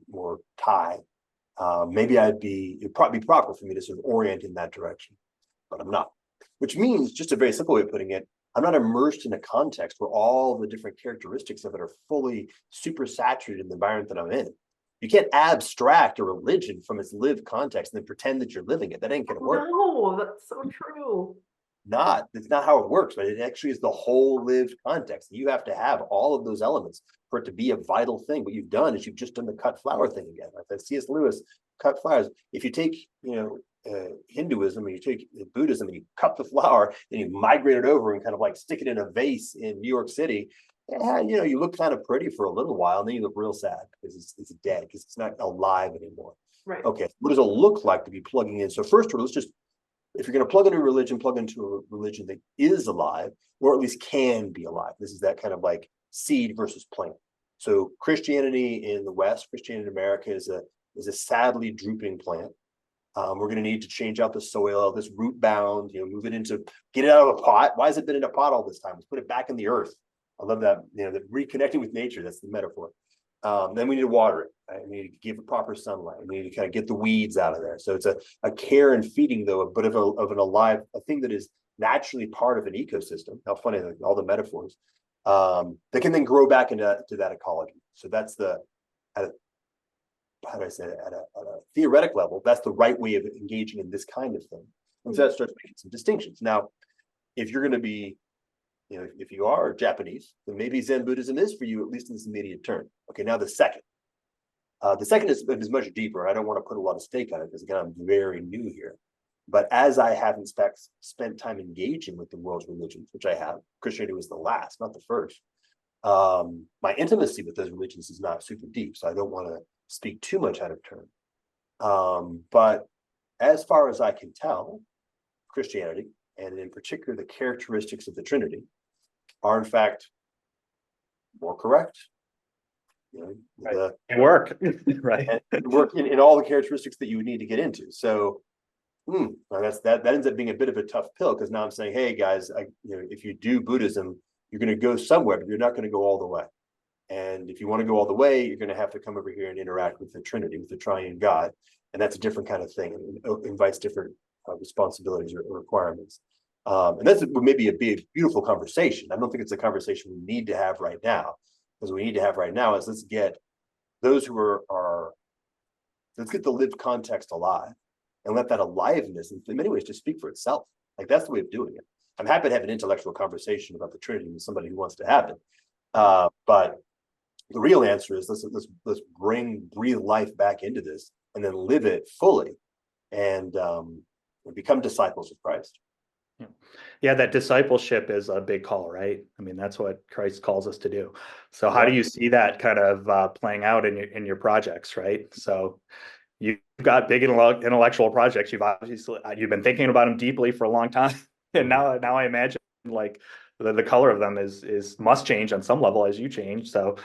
more Thai, maybe it'd probably be proper for me to sort of orient in that direction, but I'm not. Which means, just a very simple way of putting it, I'm not immersed in a context where all the different characteristics of it are fully super saturated in the environment that I'm in. You can't abstract a religion from its lived context and then pretend that you're living it. That ain't gonna work. No, that's so true. It's not how it works, but it actually is the whole lived context. You have to have all of those elements for it to be a vital thing. What you've done is you've just done the cut flower thing again. Like that C.S. Lewis, cut flowers. If you take, Hinduism and you take Buddhism and you cut the flower, then you migrate it over and kind of like stick it in a vase in New York City. And, you look kind of pretty for a little while, and then you look real sad because it's dead, because it's not alive anymore. Right. Okay, what does it look like to be plugging in? So first, if you're going to plug into a religion, plug into a religion that is alive, or at least can be alive. This is that kind of like seed versus plant. So Christianity in the West, Christianity in America is a sadly drooping plant. We're going to need to change out the soil, this root bound, move it get it out of a pot. Why has it been in a pot all this time? Let's put it back in the earth. I love that, that reconnecting with nature. That's the metaphor. Then we need to water it. Right? We need to give it proper sunlight. We need to kind of get the weeds out of there. So it's a care and feeding, though, but of an alive, a thing that is naturally part of an ecosystem. How funny, like, all the metaphors that can then grow back into that ecology. So that's at a theoretic level, that's the right way of engaging in this kind of thing. And so that starts making some distinctions. Now, if you're going to be if you are Japanese, then maybe Zen Buddhism is for you, at least in this immediate term. Okay, now the second is much deeper. I don't want to put a lot of stake on it because, again, I'm very new here. But as I have in fact spent time engaging with the world's religions, which I have, Christianity was the last, not the first. My intimacy with those religions is not super deep, so I don't want to speak too much out of turn. But as far as I can tell, Christianity, and in particular the characteristics of the Trinity, are in fact more correct. And work, right? And work in all the characteristics that you would need to get into. So that ends up being a bit of a tough pill, because now I'm saying, hey guys, if you do Buddhism, you're going to go somewhere, but you're not going to go all the way. And if you want to go all the way, you're going to have to come over here and interact with the Trinity, with the triune God, and that's a different kind of thing, and invites different responsibilities or requirements. And that's maybe a big, beautiful conversation. I don't think it's a conversation we need to have right now. Because what we need to have right now is let's get those who let's get the lived context alive. and let that aliveness, in many ways, just speak for itself. Like that's the way of doing it. I'm happy to have an intellectual conversation about the Trinity with somebody who wants to have it. But the real answer is let's breathe life back into this and then live it fully and become disciples of Christ. Yeah, that discipleship is a big call, right? I mean, that's what Christ calls us to do. So how do you see that kind of playing out in your projects, right? So you've got big intellectual projects. You've been thinking about them deeply for a long time, and now I imagine like the color of them must change on some level as you change. So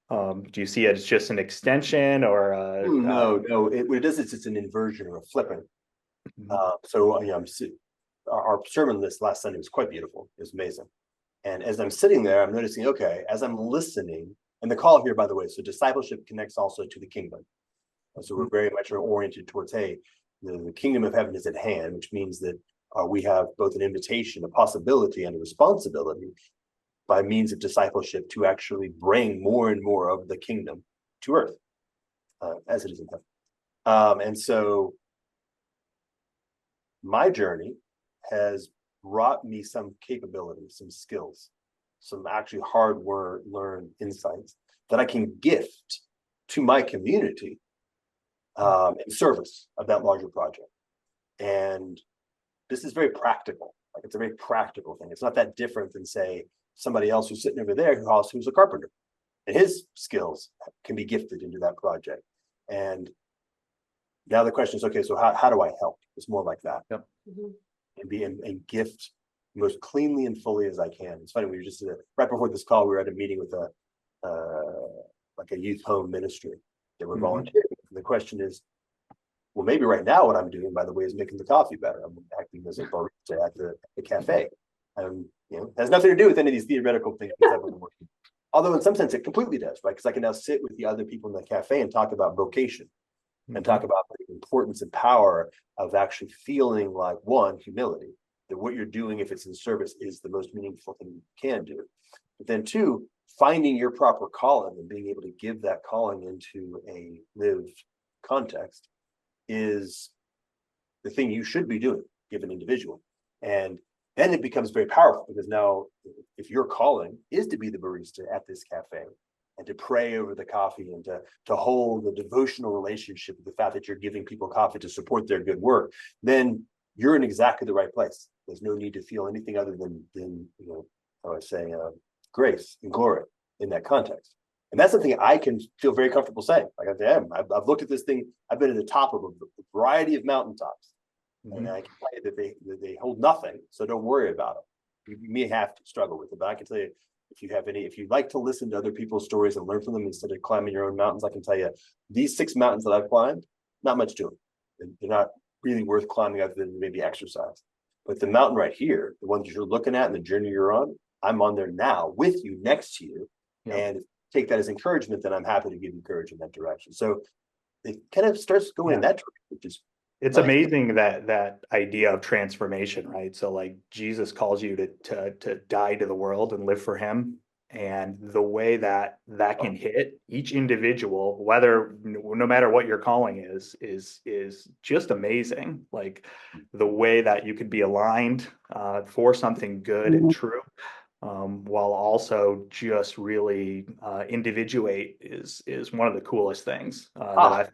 do you see it as just an extension or no, what it is it's an inversion or a flipping. So our sermon list last Sunday was quite beautiful. It was amazing. And as I'm sitting there, I'm noticing, okay, as I'm listening, and the call here, by the way, so discipleship connects also to the kingdom. So we're very much oriented towards, hey, the kingdom of heaven is at hand, which means that we have both an invitation, a possibility, and a responsibility by means of discipleship to actually bring more and more of the kingdom to earth, as it is in heaven. And so my journey has brought me some capabilities, some skills, some actually hard-learned insights that I can gift to my community in service of that larger project. And this is very practical. Like it's a very practical thing. It's not that different than, say, somebody else who's sitting over there who's a carpenter, and his skills can be gifted into that project. And now the question is, okay, so how do I help? It's more like that. Yep. And gift most cleanly and fully as I can. It's funny, we were just right before this call, we were at a meeting with a youth home ministry that we're volunteering. And the question is, well, maybe right now what I'm doing, by the way, is making the coffee better. I'm acting as a barista at the cafe. Has nothing to do with any of these theoretical things that I've been working. Although in some sense it completely does, right? Because I can now sit with the other people in the cafe and talk about vocation and talk about the importance and power of actually feeling like, one, humility, that what you're doing, if it's in service, is the most meaningful thing you can do. But then two, finding your proper calling and being able to give that calling into a lived context is the thing you should be doing, given individual. And then it becomes very powerful, because now if your calling is to be the barista at this cafe and to pray over the coffee and to hold a devotional relationship with the fact that you're giving people coffee to support their good work, then you're in exactly the right place. There's no need to feel anything other than how I say, grace and glory in that context. And that's something I can feel very comfortable saying. Like I've looked at this thing. I've been at the top of a variety of mountaintops, and I can tell you that they hold nothing. So don't worry about it. You may have to struggle with it, but I can tell you, if you'd like to listen to other people's stories and learn from them instead of climbing your own mountains, I can tell you these 6 mountains that I've climbed, not much to them. They're not really worth climbing other than maybe exercise. But the mountain right here, the ones you're looking at and the journey you're on, I'm on there now with you, next to you. Yeah. And take that as encouragement, then I'm happy to give you courage in that direction. So it kind of starts going in that direction, which is it's nice. Amazing that idea of transformation, right? So like Jesus calls you to die to the world and live for him. And the way that can hit each individual, no matter what your calling is just amazing. Like the way that you could be aligned for something good and true, while also just really individuate is one of the coolest things that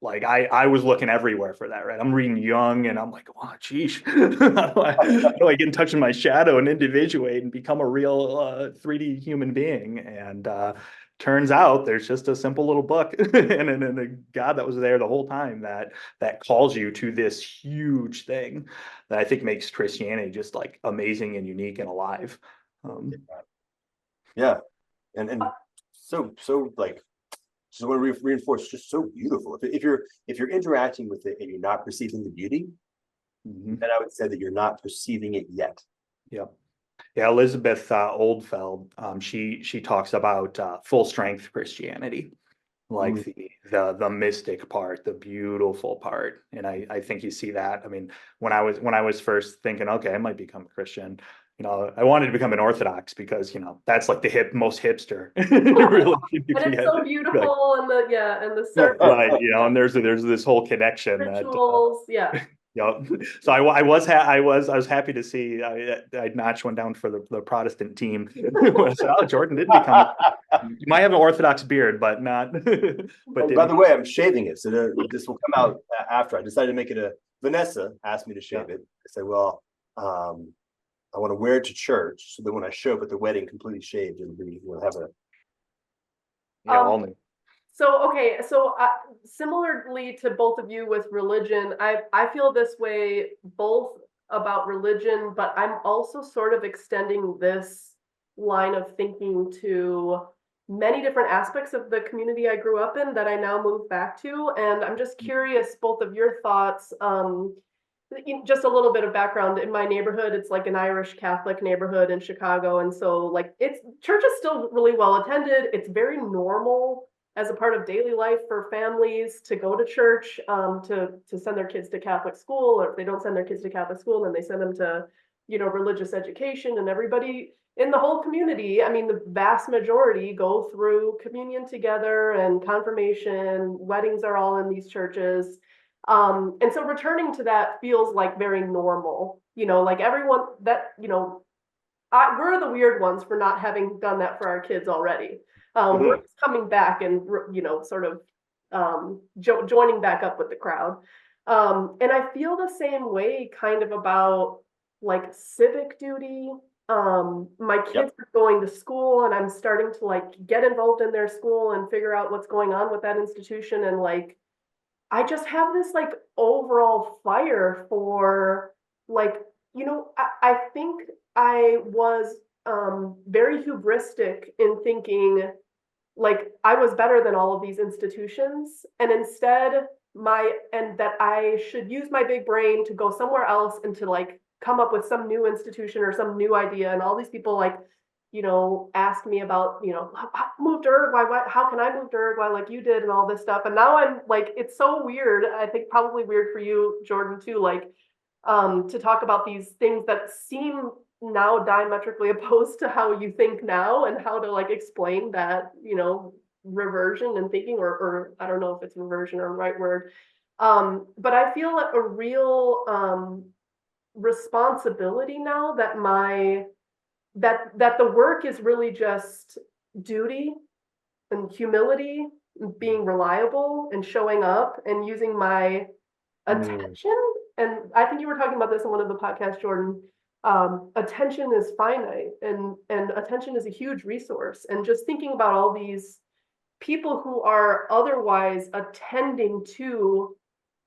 I was looking everywhere for that, right? I'm reading Jung and I'm like, oh, geez, how do I get in touch with my shadow and individuate and become a real 3D human being? And turns out there's just a simple little book and a God that was there the whole time that calls you to this huge thing that I think makes Christianity just like amazing and unique and alive. Yeah. And so like, just want to reinforce, just so beautiful. If you're interacting with it and you're not perceiving the beauty, then I would say that you're not perceiving it yet. Yeah. Elizabeth Oldfeld, she talks about full strength Christianity, like the mystic part, the beautiful part, and I think you see that. I mean, when I was first thinking, okay, I might become a Christian, I wanted to become an Orthodox because, that's like the most hipster religion you And can it's get. so Like, beautiful and the service right, and there's this whole connection that rituals. Yeah. So I was happy to see I notched one down for the Protestant team. I said, oh, Jordan did become. You might have an Orthodox beard, but not. But By the way, I'm shaving it, so this will come out after. I decided to make it a. Vanessa asked me to shave it. I said, well, I want to wear it to church, so that when I show up at the wedding completely shaved, we'll have a. only. So, okay, so similarly to both of you with religion, I feel this way both about religion, but I'm also sort of extending this line of thinking to many different aspects of the community I grew up in that I now move back to. And I'm just curious, both of your thoughts. Just a little bit of background. In my neighborhood, it's like an Irish Catholic neighborhood in Chicago. And so like church is still really well attended. It's very normal as a part of daily life for families to go to church, to send their kids to Catholic school, or if they don't send their kids to Catholic school, then they send them to, religious education. And everybody in the whole community, I mean, the vast majority go through communion together and confirmation. Weddings are all in these churches. And so returning to that feels like very normal, like everyone that, we're the weird ones for not having done that for our kids already. We're just coming back and, sort of joining back up with the crowd. And I feel the same way kind of about like civic duty. My kids are going to school and I'm starting to like get involved in their school and figure out what's going on with that institution. And like, I just have this like overall fire for like, I think I was very hubristic in thinking like I was better than all of these institutions, and instead that I should use my big brain to go somewhere else and to like come up with some new institution or some new idea. And all these people like, ask me about, move to Uruguay, how can I move to Uruguay like you did and all this stuff. And now I'm like, it's so weird. I think probably weird for you, Jordan, too, like to talk about these things that seem now diametrically opposed to how you think now, and how to like explain that, reversion in thinking, or I don't know if it's reversion or the right word. But I feel a real responsibility now that that the work is really just duty and humility, being reliable and showing up and using my attention. And I think you were talking about this in one of the podcasts, Jordan. Attention is finite, and attention is a huge resource. And just thinking about all these people who are otherwise attending to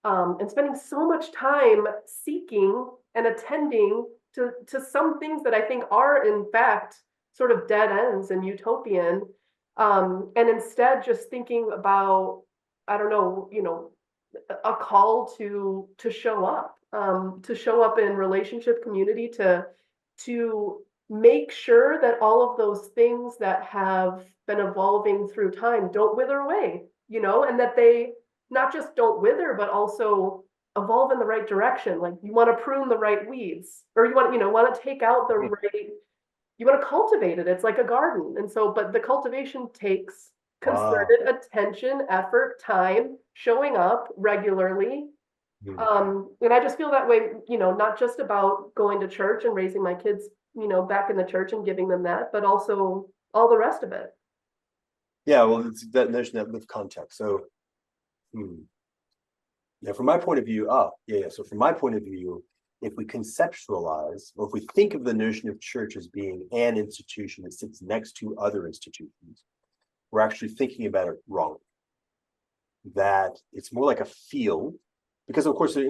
and spending so much time seeking and attending to some things that I think are in fact sort of dead ends and utopian, and instead just thinking about, I don't know, a call to show up, in relationship, community, to make sure that all of those things that have been evolving through time don't wither away, and that they not just don't wither, but also evolve in the right direction. Like you want to prune the right weeds, or you want to take out the right, you want to cultivate it. It's like a garden. And so, but the cultivation takes concerted attention, effort, time, showing up regularly. And I just feel that way, not just about going to church and raising my kids, back in the church and giving them that, but also all the rest of it. Yeah, well, it's that notion that live context. So, yeah, from my point of view, So from my point of view, if we conceptualize, or if we think of the notion of church as being an institution that sits next to other institutions, we're actually thinking about it wrong. That it's more like a field, because of course it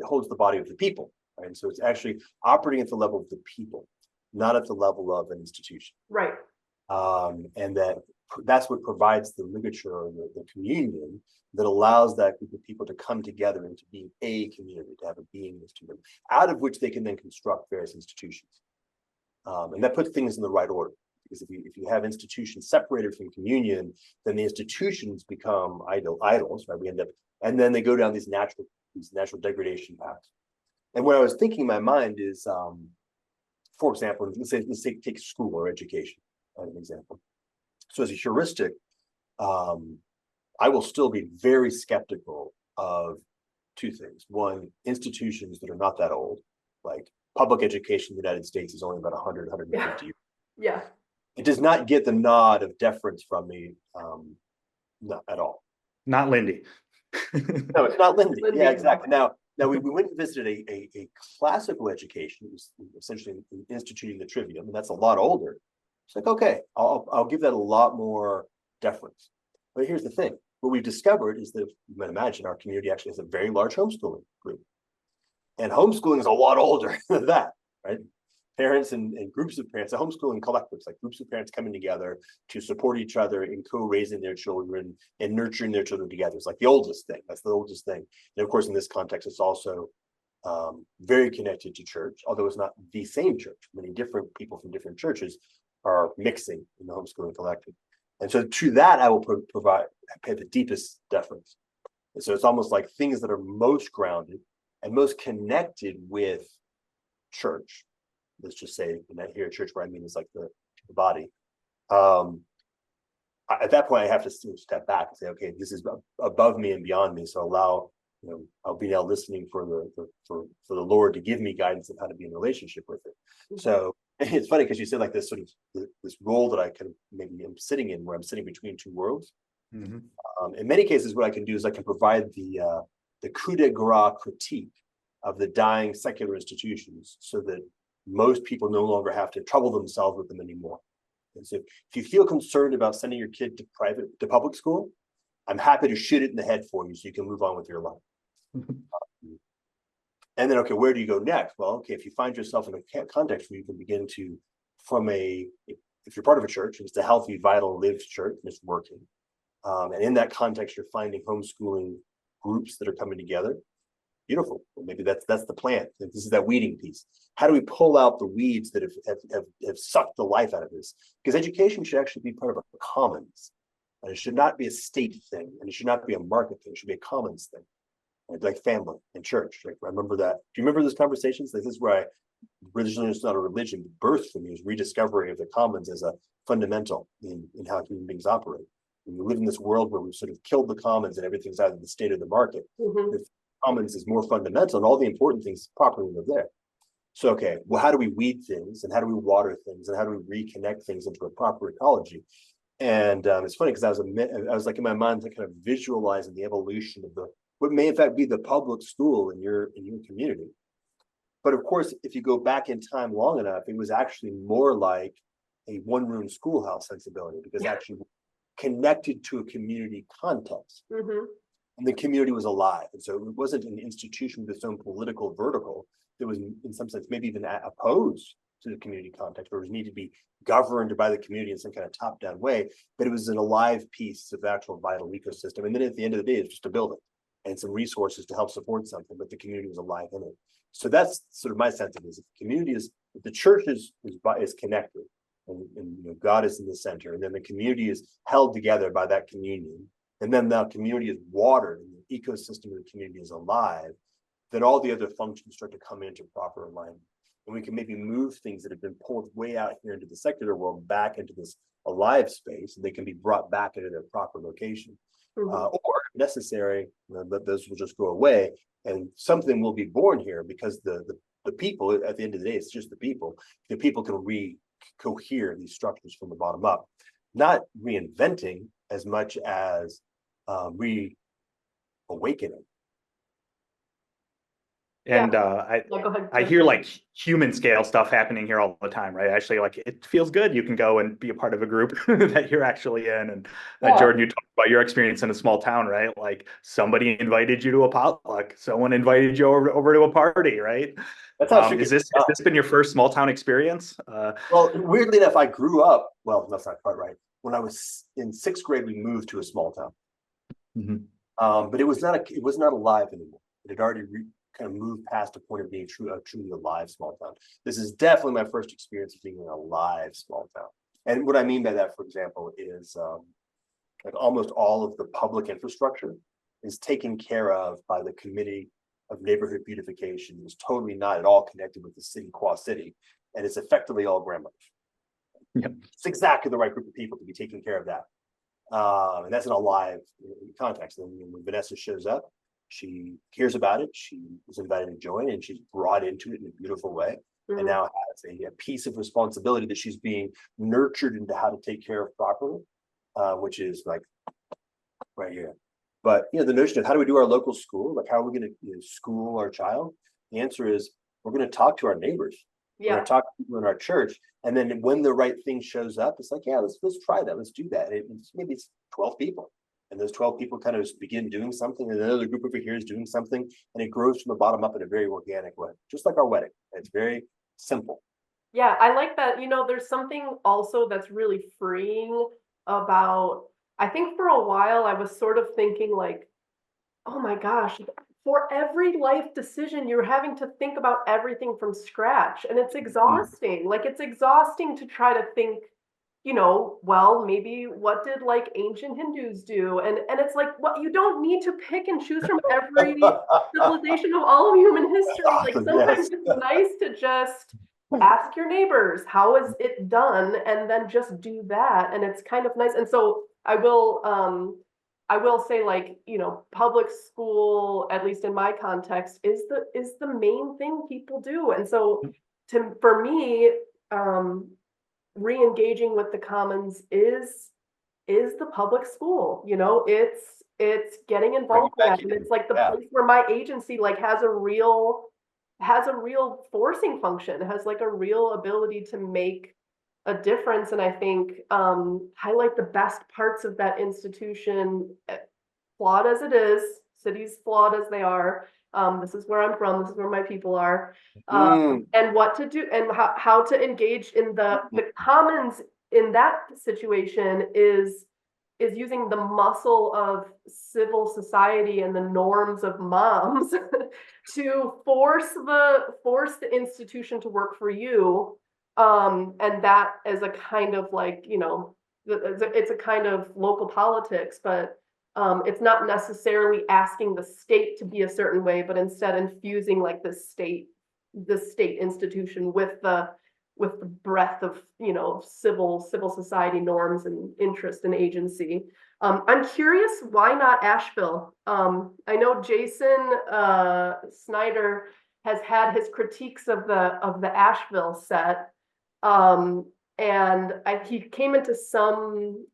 holds the body of the people, right? And so it's actually operating at the level of the people, not at the level of an institution. Right. And that's what provides the ligature, or the communion that allows that group of people to come together into being a community, to have a beingness to them, out of which they can then construct various institutions. And that puts things in the right order. Because if you have institutions separated from communion, then the institutions become idols, right? We end up, and then they go down these natural degradation paths. And what I was thinking in my mind is, for example, let's take school or education as an example. So as a heuristic, I will still be very skeptical of two things. One, institutions that are not that old, like public education in the United States is only about 100, 150 years. Yeah. It does not get the nod of deference from me, not at all. Not Lindy. No, it's not Lindy. Lindy. Yeah, exactly. Now we went and visited a classical education. It was essentially instituting the trivium, and that's a lot older. It's like, okay, I'll give that a lot more deference. But here's the thing. What we've discovered is that you might imagine our community actually has a very large homeschooling group. And homeschooling is a lot older than that, right? Parents and groups of parents, the homeschooling collectives, like groups of parents coming together to support each other in co-raising their children and nurturing their children together. It's like the oldest thing. That's the oldest thing. And of course, in this context, it's also very connected to church, although it's not the same church. Many different people from different churches are mixing in the homeschooling collective. And so to that, I will pay the deepest deference. And so it's almost like things that are most grounded and most connected with church. Let's just say, and here at church, what I mean is like the body. At that point, I have to step back and say, okay, this is above me and beyond me. So allow, I'll be now listening for the Lord to give me guidance of how to be in relationship with it. So it's funny because you said like this sort of this role that I kind of maybe am sitting in, where I'm sitting between two worlds. Mm-hmm. In many cases, what I can do is I can provide the coup de grace critique of the dying secular institutions, so that most people no longer have to trouble themselves with them anymore. And so if you feel concerned about sending your kid to public school, I'm happy to shoot it in the head for you so you can move on with your life. And then, okay, where do you go next? Well, okay, if you find yourself in a context where you can begin to, if you're part of a church, and it's a healthy, vital, lived church, and it's working. And in that context, you're finding homeschooling groups that are coming together. Beautiful. Well, maybe that's the plan. This is that weeding piece. How do we pull out the weeds that have sucked the life out of this? Because education should actually be part of a commons. And it should not be a state thing, and it should not be a market thing. It should be a commons thing, like family and church. Like, I remember that. Do you remember those conversations? This is where religion is not a religion. The birth for me is rediscovery of the commons as a fundamental in how human beings operate. When we live in this world where we've sort of killed the commons and everything's out of the state of the market, the commons is more fundamental, and all the important things properly live there. So, okay, well, how do we weed things, and how do we water things, and how do we reconnect things into a proper ecology? And it's funny because I was like in my mind kind of visualizing the evolution of what may in fact be the public school in your community. But of course, if you go back in time long enough, it was actually more like a one-room schoolhouse sensibility, because actually connected to a community context. And the community was alive. And so it wasn't an institution with its own political vertical that was, in some sense, maybe even opposed to the community context, or was needed to be governed by the community in some kind of top-down way. But it was an alive piece of actual vital ecosystem. And then at the end of the day, it's just a building and some resources to help support something, but the community was alive in it. So that's sort of my sense of it. Is if the community is, if the church is connected, and God is in the center, and then the community is held together by that communion, and then the community is watered and the ecosystem of the community is alive, then all the other functions start to come into proper alignment. And we can maybe move things that have been pulled way out here into the secular world back into this alive space, and they can be brought back into their proper location. Or if necessary, those will just go away, and something will be born here, because the people, at the end of the day, it's just the people. The people can cohere these structures from the bottom up, not reinventing as much as reawakening. And I hear like George. human scale stuff happening here all the time, right? Actually, like, it feels good. You can go and be a part of a group that you're actually in. And Jordan, you talked about your experience in a small town, right? Like, somebody invited you to a potluck, someone invited you over to a party, right? That's how has this been your first small town experience? Well, weirdly enough, I grew up. Well, that's not quite right. When I was in 6th grade, we moved to a small town, but it was not alive anymore. It had already kind of moved past the point of being a truly alive small town. This is definitely my first experience of being in a live small town. And what I mean by that, for example, is like almost all of the public infrastructure is taken care of by the Committee of Neighborhood Beautification. It's totally not at all connected with the city, Qua City. and it's effectively all grandmothers. Yep. It's exactly the right group of people to be taking care of that. And that's in a live context. And when Vanessa shows up, she hears about it, she was invited to join, and she's brought into it in a beautiful way. And now has a piece of responsibility that she's being nurtured into how to take care of properly, which is like right here. But the notion of how do we do our local school? Like, how are we going to school our child? The answer is we're going to talk to our neighbors. We're going to talk to people in our church. And then when the right thing shows up, it's like, yeah, let's try that. Let's do that. Maybe it's 12 people. And those 12 people kind of begin doing something. And another group over here is doing something. And it grows from the bottom up in a very organic way, just like our wedding. It's very simple. Yeah, I like that. There's something also that's really freeing about, I think for a while I was sort of thinking like, oh my gosh, for every life decision, you're having to think about everything from scratch. And it's exhausting. Like, it's exhausting to try to think, well, maybe what did like ancient Hindus do? And it's like, what, you don't need to pick and choose from every civilization of all of human history. Like, sometimes it's nice to just ask your neighbors, how is it done? And then just do that. And it's kind of nice. And so I will say, like, public school, at least in my context, is the main thing people do. And so for me, re-engaging with the commons is the public school. It's getting involved in that. And it's like the place where my agency like has a real forcing function. It has like a real ability to make a difference. And I think highlight the best parts of that institution, flawed as it is, cities flawed as they are. This is where I'm from. This is where my people are, and what to do and how to engage in the commons in that situation is using the muscle of civil society and the norms of moms to force the institution to work for you. And that is a kind of like, it's a kind of local politics, but it's not necessarily asking the state to be a certain way, but instead infusing like the state institution with the breadth of civil society norms and interest and agency. I'm curious, why not Asheville? I know Jason Snyder has had his critiques of the Asheville set, and he came into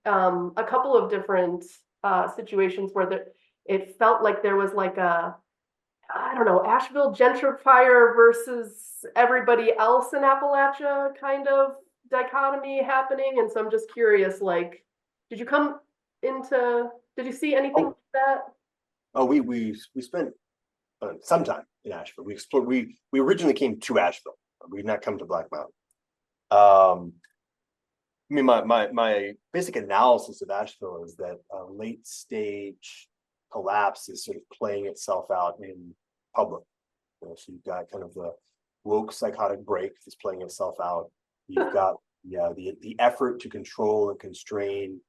a couple of different situations where it felt like there was like I don't know, Asheville gentrifier versus everybody else in Appalachia kind of dichotomy happening. And so I'm just curious, like, did you see anything like that? Oh, we spent some time in Asheville. We explored. We originally came to Asheville. We've not come to Black Mountain. I mean, my basic analysis of Asheville is that late stage collapse is sort of playing itself out in public. So you've got kind of the woke psychotic break that's playing itself out. You've got the effort to control and constrain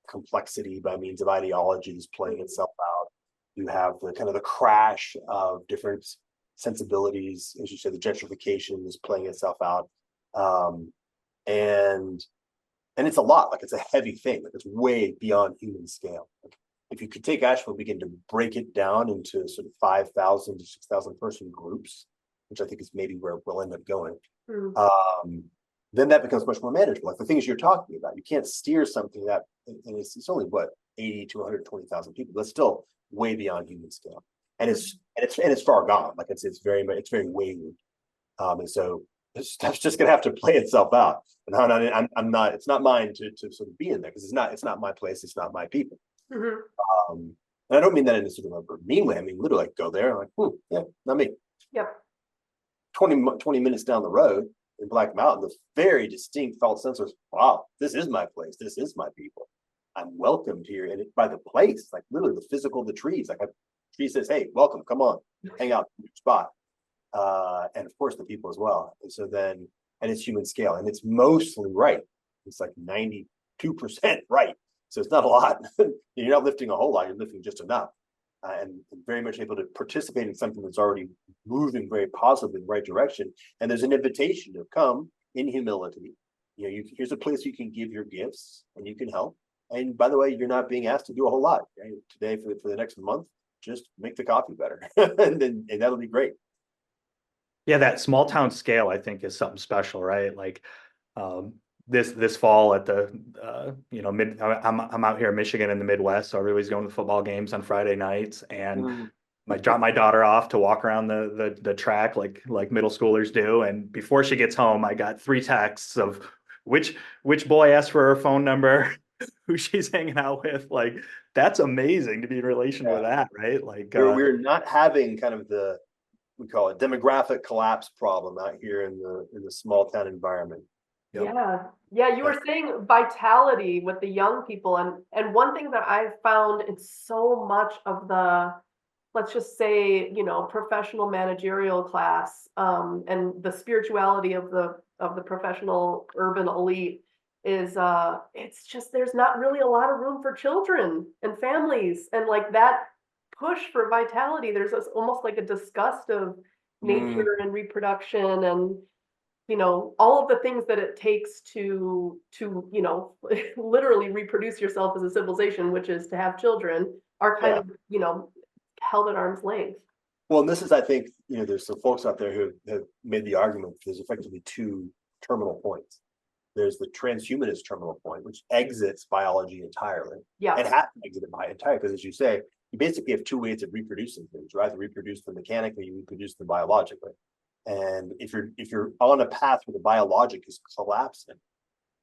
complexity by means of ideologies playing itself out. You have the kind of the crash of different sensibilities, as you said, the gentrification is playing itself out. And it's a lot, like it's a heavy thing, like it's way beyond human scale. Like, if you could take Asheville, begin to break it down into sort of 5,000 to 6,000 person groups, which I think is maybe where we'll end up going. Then that becomes much more manageable. Like the things you're talking about, you can't steer something that, and it's only what 80 to 120,000 people. That's still way beyond human scale, and it's far gone. Like it's very wayward, and so that's just gonna have to play itself out. And I'm not. It's not mine to sort of be in there because it's not my place. It's not my people. And I don't mean that in a sort of a mean way. I mean literally, like, go there. I'm like, yeah, not me. Yep. 20 minutes down the road in Black Mountain, the very distinct felt sense was, wow, this is my place. This is my people. I'm welcomed here, and by the place, like literally the physical, the trees. Like a tree says, "Hey, welcome, come on, hang out in your spot." And of course the people as well. And so then, and it's human scale, and it's mostly right. It's like 92% right. So it's not a lot. You're not lifting a whole lot, you're lifting just enough. and very much able to participate in something that's already moving very positively in the right direction. And there's an invitation to come in humility. Here's a place you can give your gifts and you can help. And by the way, you're not being asked to do a whole lot. Right? Today, for the next month, just make the coffee better, and that'll be great. Yeah, that small town scale, I think, is something special, right? Like this fall at the I'm out here in Michigan in the Midwest, so everybody's going to football games on Friday nights, and I drop my daughter off to walk around the track like middle schoolers do, and before she gets home, I got 3 texts of which boy asked for her phone number, who she's hanging out with. Like, that's amazing to be in relation with that, right? Like we're not having kind of we call it demographic collapse problem out here in the small town environment. Yep. Yeah. You were saying vitality with the young people, and one thing that I've found in so much of the, let's just say, professional managerial class, and the spirituality of the professional urban elite is it's just, there's not really a lot of room for children and families, and like that push for vitality, there's almost like a disgust of nature and reproduction, and all of the things that it takes to literally reproduce yourself as a civilization, which is to have children, are kind of held at arm's length. Well, and this is, I think, there's some folks out there who have made the argument there's effectively 2 terminal points. There's the transhumanist terminal point, which exits biology entirely. Yeah. It has to exit it entirely because, as you say, you basically have 2 ways of reproducing things, right? You reproduce them mechanically, you reproduce them biologically. And if you're on a path where the biologic is collapsing,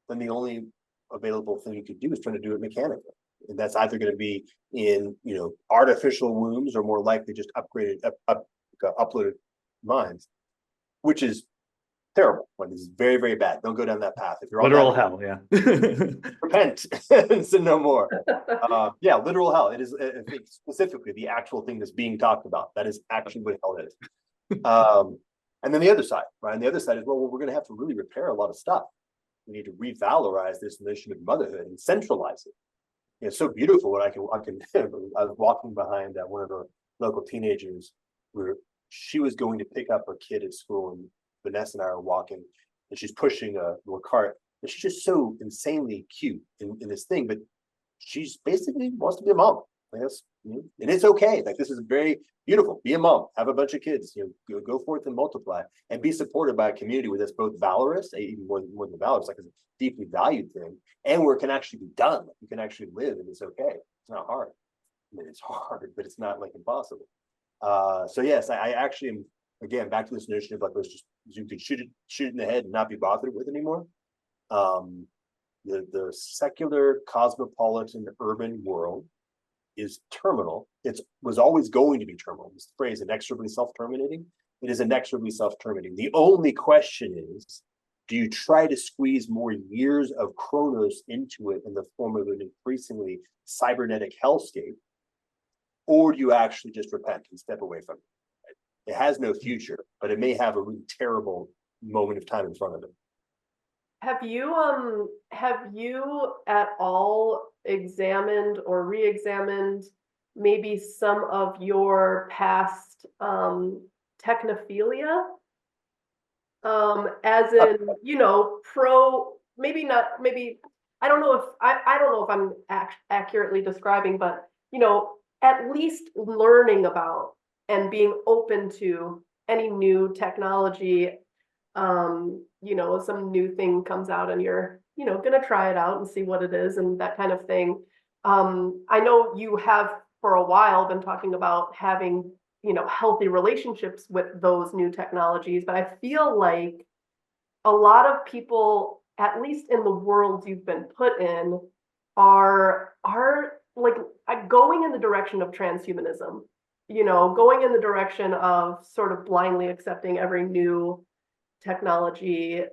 then the only available thing you could do is try to do it mechanically. And that's either going to be in artificial wombs, or more likely just uploaded minds, which is terrible. Like, this is very, very bad. Don't go down that path. If you're literal on hell, yeah. repent and sin no more. Literal hell. It is, I think, specifically the actual thing that's being talked about. That is actually what hell is. And then the other side, right? And the other side is, well, we're going to have to really repair a lot of stuff. We need to revalorize this notion of motherhood and centralize it. It's so beautiful what I can I was walking behind one of the local teenagers where she was going to pick up her kid at school, and Vanessa and I are walking, and she's pushing a little cart, and she's just so insanely cute in this thing, but she's basically wants to be a mom. Like, and it's okay. Like, this is very beautiful. Be a mom, have a bunch of kids, go forth and multiply, and be supported by a community where that's both valorous, even more than valorous, like it's a deeply valued thing, and where it can actually be done. You can actually live, and it's okay. It's not hard. I mean, it's hard, but it's not like impossible. So yes, I actually am, again, back to this notion of like, let's just, you could shoot it in the head and not be bothered with anymore. The secular cosmopolitan urban world is terminal. It was always going to be terminal. This phrase, inexorably self-terminating. It is inexorably self-terminating. The only question is, do you try to squeeze more years of chronos into it in the form of an increasingly cybernetic hellscape, or do you actually just repent and step away from it? It has no future, but it may have a really terrible moment of time in front of it. Have you at all examined or re-examined maybe some of your past technophilia? As in, I don't know if I'm accurately describing, but at least learning about and being open to any new technology. Some new thing comes out and you're, gonna try it out and see what it is and that kind of thing. I know you have for a while been talking about having, healthy relationships with those new technologies, but I feel like a lot of people, at least in the world you've been put in, are like going in the direction of transhumanism, going in the direction of sort of blindly accepting every new technology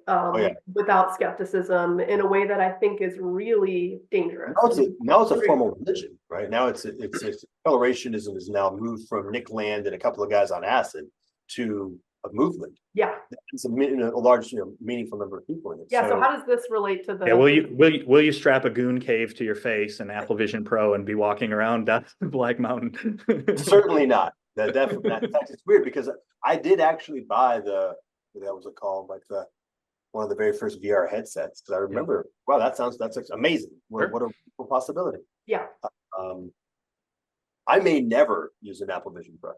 without skepticism, in a way that I think is really dangerous. Now it's a formal religion, right? Now it's accelerationism has now moved from Nick Land and a couple of guys on acid to movement. Yeah. It's a large, meaningful number of people in it. Yeah. So how does this relate to the? Yeah, will you strap a goon cave to your face and Apple Vision Pro and be walking around down Black Mountain? Certainly not. That definitely not. In fact, it's weird because I did actually buy that was called, like one of the very first VR headsets, because I remember, wow, that's amazing. Sure. What a possibility. Yeah. I may never use an Apple Vision Pro.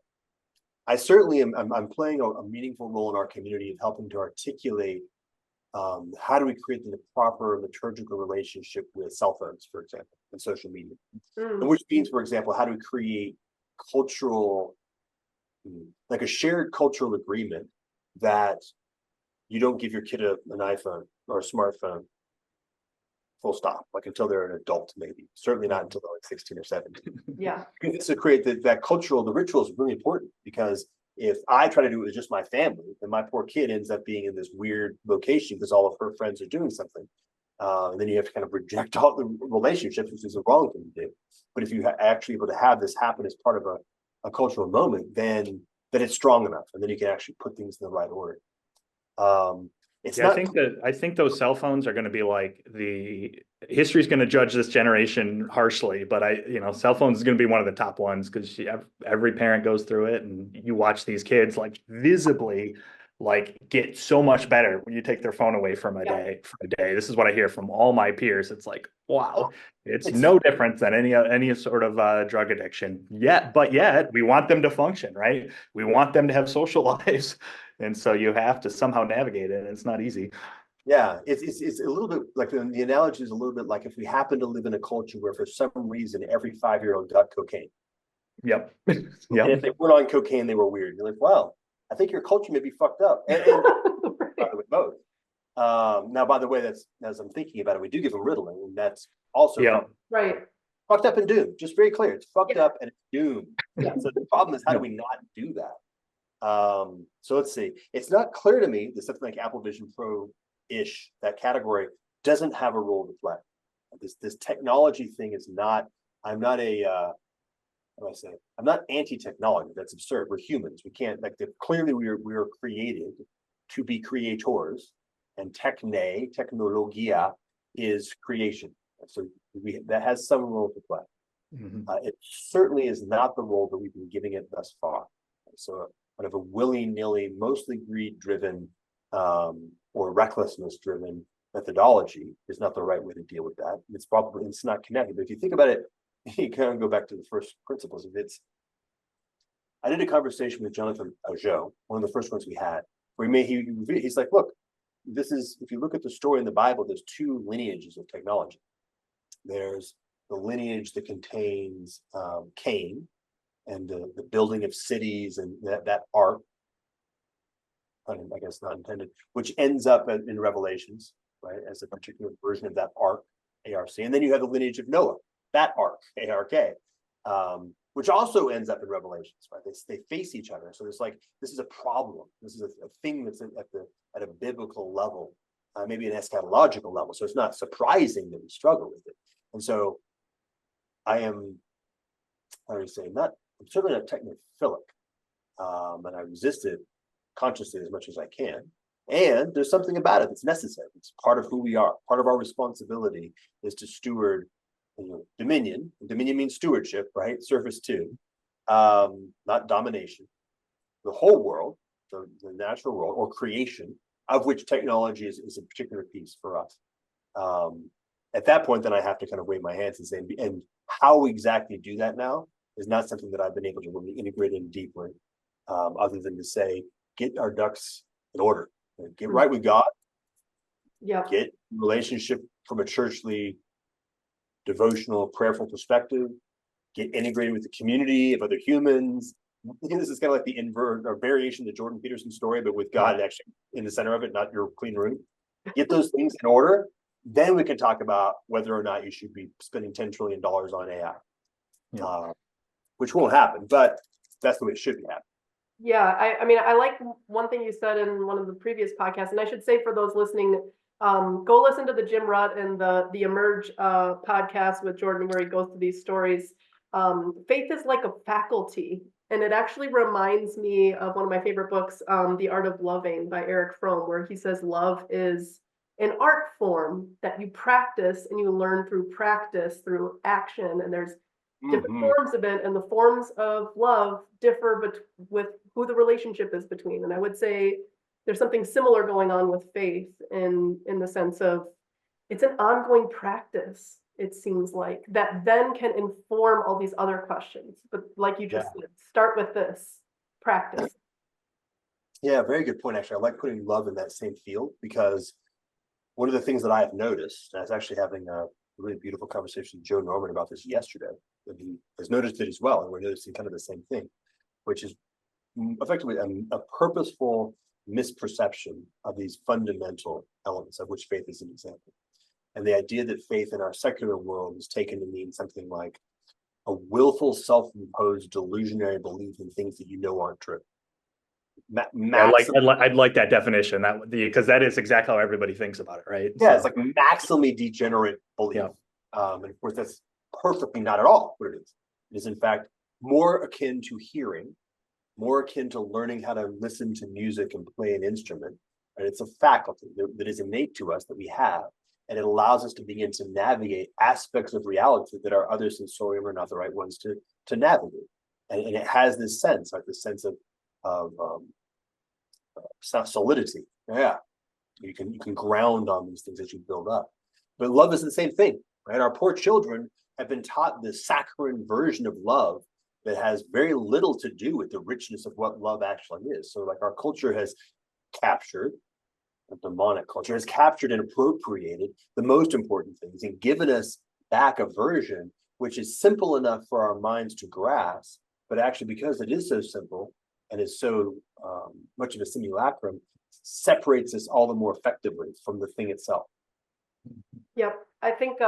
I certainly am. I'm playing a meaningful role in our community of helping to articulate how do we create the proper liturgical relationship with cell phones, for example, and social media. And which means, for example, how do we create cultural, like a shared cultural agreement that you don't give your kid an iPhone or a smartphone, full stop, like until they're an adult, maybe. Certainly not until they're like 16 or 17. Yeah. It's to create that cultural, the ritual is really important, because if I try to do it with just my family, then my poor kid ends up being in this weird location because all of her friends are doing something. And then you have to kind of reject all the relationships, which is a wrong thing to do. But if you actually able to have this happen as part of a cultural moment, then it's strong enough, and then you can actually put things in the right order. I think those cell phones are going to be like history's going to judge this generation harshly, but cell phones is going to be one of the top ones, because every parent goes through it, and you watch these kids like visibly like get so much better when you take their phone away from a day. This is what I hear from all my peers. It's like, wow, it's no different than any sort of drug addiction. Yet we want them to function, right? We want them to have social lives. And so you have to somehow navigate it, and it's not easy. Yeah, it's a little bit like the analogy is a little bit like if we happen to live in a culture where for some reason every 5-year-old got cocaine. Yep. And if they weren't on cocaine, they were weird. You're like, well, I think your culture may be fucked up. And by the way, both. Now, by the way, that's, as I'm thinking about it, we do give them Ritalin, and that's also fucked up and doomed. Just very clear, it's fucked up and it's doomed. So the problem is, how do we not do that? So let's see. It's not clear to me that something like Apple Vision Pro-ish, that category, doesn't have a role to play. This technology thing is not. I'm not I'm not anti-technology. That's absurd. We're humans. We can't clearly we are created to be creators, and technologia is creation. So that has some role to play. It certainly is not the role that we've been giving it thus far. So kind of a willy-nilly, mostly greed-driven or recklessness-driven methodology is not the right way to deal with that. It's not connected. But if you think about it, you kind of go back to the first principles of it. I did a conversation with Jonathan Ajot, one of the first ones we had, where he's like, look, if you look at the story in the Bible, there's two lineages of technology. There's the lineage that contains Cain and the building of cities and that ark, I guess not intended, which ends up in Revelations, right, as a particular version of that ark, A-R-C. And then you have the lineage of Noah, that ark, A-R-K, which also ends up in Revelations, right? They face each other. So there's this is a problem. This is a thing that's at a biblical level, maybe an eschatological level. So it's not surprising that we struggle with it. And so I am, how do you say, I'm certainly not technophilic, and I resist it consciously as much as I can. And there's something about it that's necessary. It's part of who we are. Part of our responsibility is to steward dominion. Dominion means stewardship, right? Service to, not domination. The whole world, the natural world or creation, of which technology is a particular piece for us. At that point, then I have to kind of wave my hands and say, and how we exactly do that now is not something that I've been able to really integrate in deeply, other than to say, get our ducks in order, get right with God, get relationship from a churchly, devotional, prayerful perspective, get integrated with the community of other humans. This is kind of like the invert or variation of the Jordan Peterson story, but with God actually in the center of it, not your clean room. Get those things in order. Then we can talk about whether or not you should be spending $10 trillion on AI, which won't happen, but that's the way it should be happening. Yeah, I mean, I like one thing you said in one of the previous podcasts, and I should say for those listening, go listen to the Jim Rutt and the Emerge podcast with Jordan, where he goes through these stories. Faith is like a faculty And it actually reminds me of one of my favorite books, The Art of Loving by Eric Fromm, where he says love is an art form that you practice and you learn through practice, through action. And there's different forms of it, and the forms of love differ with who the relationship is between. And I would say there's something similar going on with faith in the sense of it's an ongoing practice, it seems like, that then can inform all these other questions. But like you just said, start with this practice. Yeah, very good point. Actually, I like putting love in that same field, because one of the things that I have noticed, and I was actually having a really beautiful conversation with Joe Norman about this yesterday, and he has noticed it as well, and we're noticing kind of the same thing, which is effectively a purposeful misperception of these fundamental elements, of which faith is an example. And the idea that faith in our secular world is taken to mean something like a willful, self-imposed, delusionary belief in things that you know aren't true. I'd like that definition, because that is exactly how everybody thinks about it, right? Yeah, it's like maximally degenerate belief. Yeah. And of course, that's perfectly not at all what it is. It is, in fact, more akin to hearing, more akin to learning how to listen to music and play an instrument. And it's a faculty that is innate to us, that we have. And it allows us to begin to navigate aspects of reality that our other sensorium are not the right ones to navigate. And it has this sense, like this sense of solidity. Yeah, you can ground on these things as you build up. But love is the same thing, right? Our poor children have been taught this saccharine version of love that has very little to do with the richness of what love actually is. So, like, our culture has captured, the demonic culture has captured and appropriated the most important things and given us back a version which is simple enough for our minds to grasp, but actually, because it is so simple and is so much of a simulacrum, separates us all the more effectively from the thing itself. Yep. I think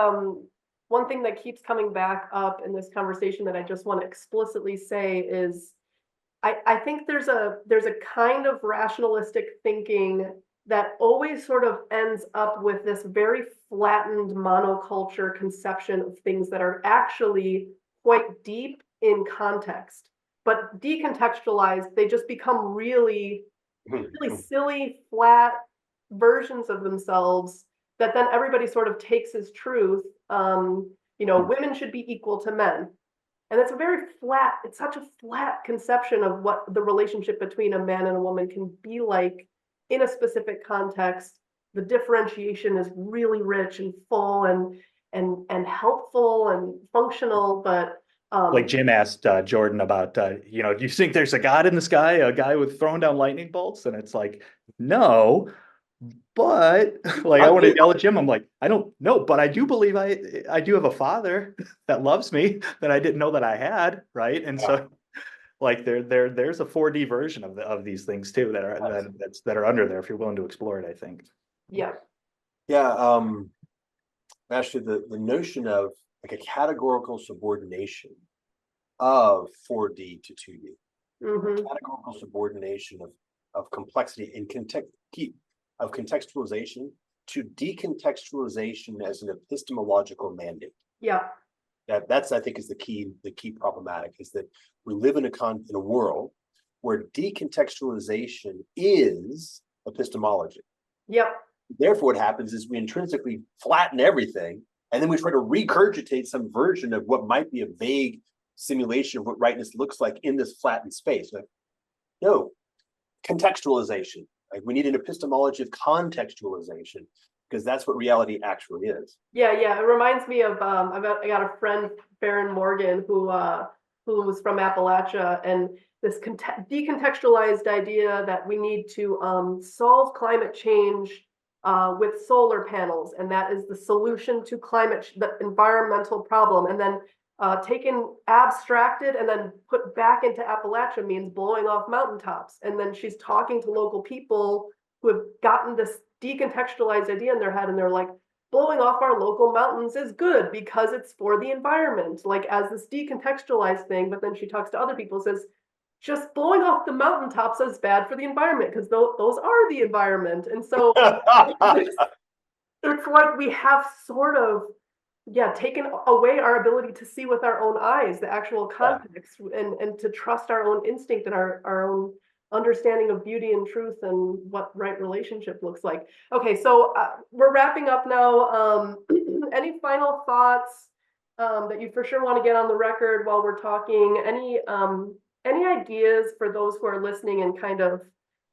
one thing that keeps coming back up in this conversation that I just want to explicitly say is I think there's a kind of rationalistic thinking that always sort of ends up with this very flattened monoculture conception of things that are actually quite deep in context, but decontextualized, they just become really silly, flat versions of themselves that then everybody sort of takes as truth. Women should be equal to men. And it's such a flat conception of what the relationship between a man and a woman can be like in a specific context. The differentiation is really rich and full and helpful and functional, but like Jim asked Jordan about, do you think there's a God in the sky, a guy with throwing down lightning bolts? And it's like, no, but like, I want to yell at Jim. I'm like, I don't know, but I do believe I do have a father that loves me that I didn't know that I had. Right. And so like there's a 4D version of these things too that are under there if you're willing to explore it, I think. Yeah. Yeah. Actually, the notion of like a categorical subordination of 4D to 2D, categorical subordination of complexity and of contextualization to decontextualization as an epistemological mandate. Yeah. That's I think is the key problematic, is that we live in a world where decontextualization is epistemology. Yep. Therefore, what happens is we intrinsically flatten everything, and then we try to regurgitate some version of what might be a vague simulation of what rightness looks like in this flattened space. Like, no, contextualization. Like, we need an epistemology of contextualization, because that's what reality actually is. Yeah. It reminds me of I got a friend, Baron Morgan, who was from Appalachia, and this decontextualized idea that we need to solve climate change with solar panels, and that is the solution to the environmental problem, and then taken, abstracted, and then put back into Appalachia means blowing off mountaintops. And then she's talking to local people who have gotten this decontextualized idea in their head, and they're like, blowing off our local mountains is good because it's for the environment, like as this decontextualized thing. But then she talks to other people, says, just blowing off the mountaintops is bad for the environment because those are the environment. And so it's like we have sort of yeah, taken away our ability to see with our own eyes, the actual context, and to trust our own instinct and our own understanding of beauty and truth and what right relationship looks like. Okay, so we're wrapping up now. Any final thoughts that you for sure want to get on the record while we're talking? Any ideas for those who are listening and kind of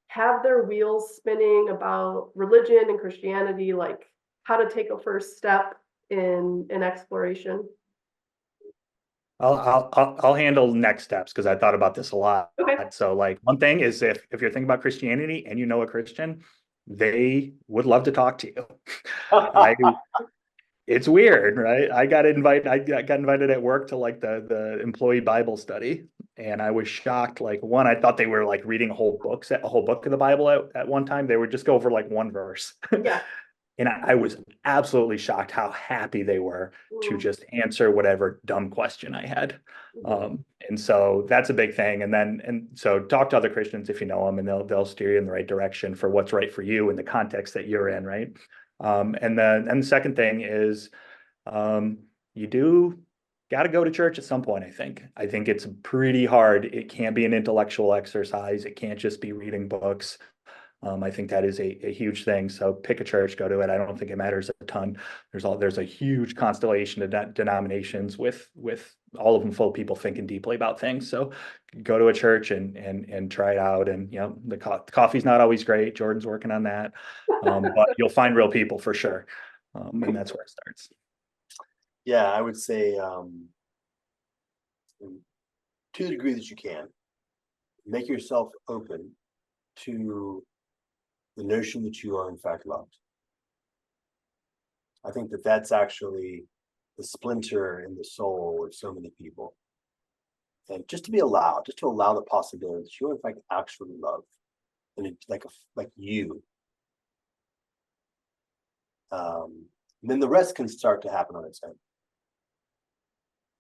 have their wheels spinning about religion and Christianity, like how to take a first step in exploration? I'll handle next steps because I thought about this a lot. Okay. So like one thing is if you're thinking about Christianity and you know a Christian, they would love to talk to you. It's weird, right? I got invited at work to like the employee Bible study, and I was shocked. Like one, I thought they were like reading a whole book of the Bible at one time. They would just go over like one verse. Yeah. And I was absolutely shocked how happy they were to just answer whatever dumb question I had. And so that's a big thing. And so talk to other Christians if you know them, and they'll steer you in the right direction for what's right for you in the context that you're in, right? And the second thing is you do got to go to church at some point. I think it's pretty hard. It can't be an intellectual exercise. It can't just be reading books. I think that is a huge thing. So pick a church, go to it. I don't think it matters a ton. There's a huge constellation of denominations with all of them full of people thinking deeply about things. So go to a church and try it out. And you know, the coffee's not always great. Jordan's working on that, but you'll find real people for sure. And that's where it starts. Yeah, I would say to the degree that you can, make yourself open to the notion that you are in fact loved. I think that that's actually the splinter in the soul of so many people. And just to allow the possibility that you are in fact actually loved, and it, like you. Then the rest can start to happen on its own.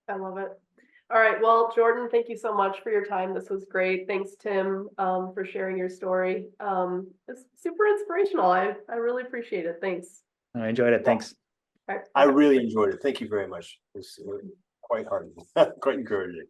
I love it. All right. Well, Jordan, thank you so much for your time. This was great. Thanks, Tim, for sharing your story. It's super inspirational. I really appreciate it. Thanks. I enjoyed it. Thanks. All right. I really enjoyed it. Thank you very much. It was quite hard, quite encouraging.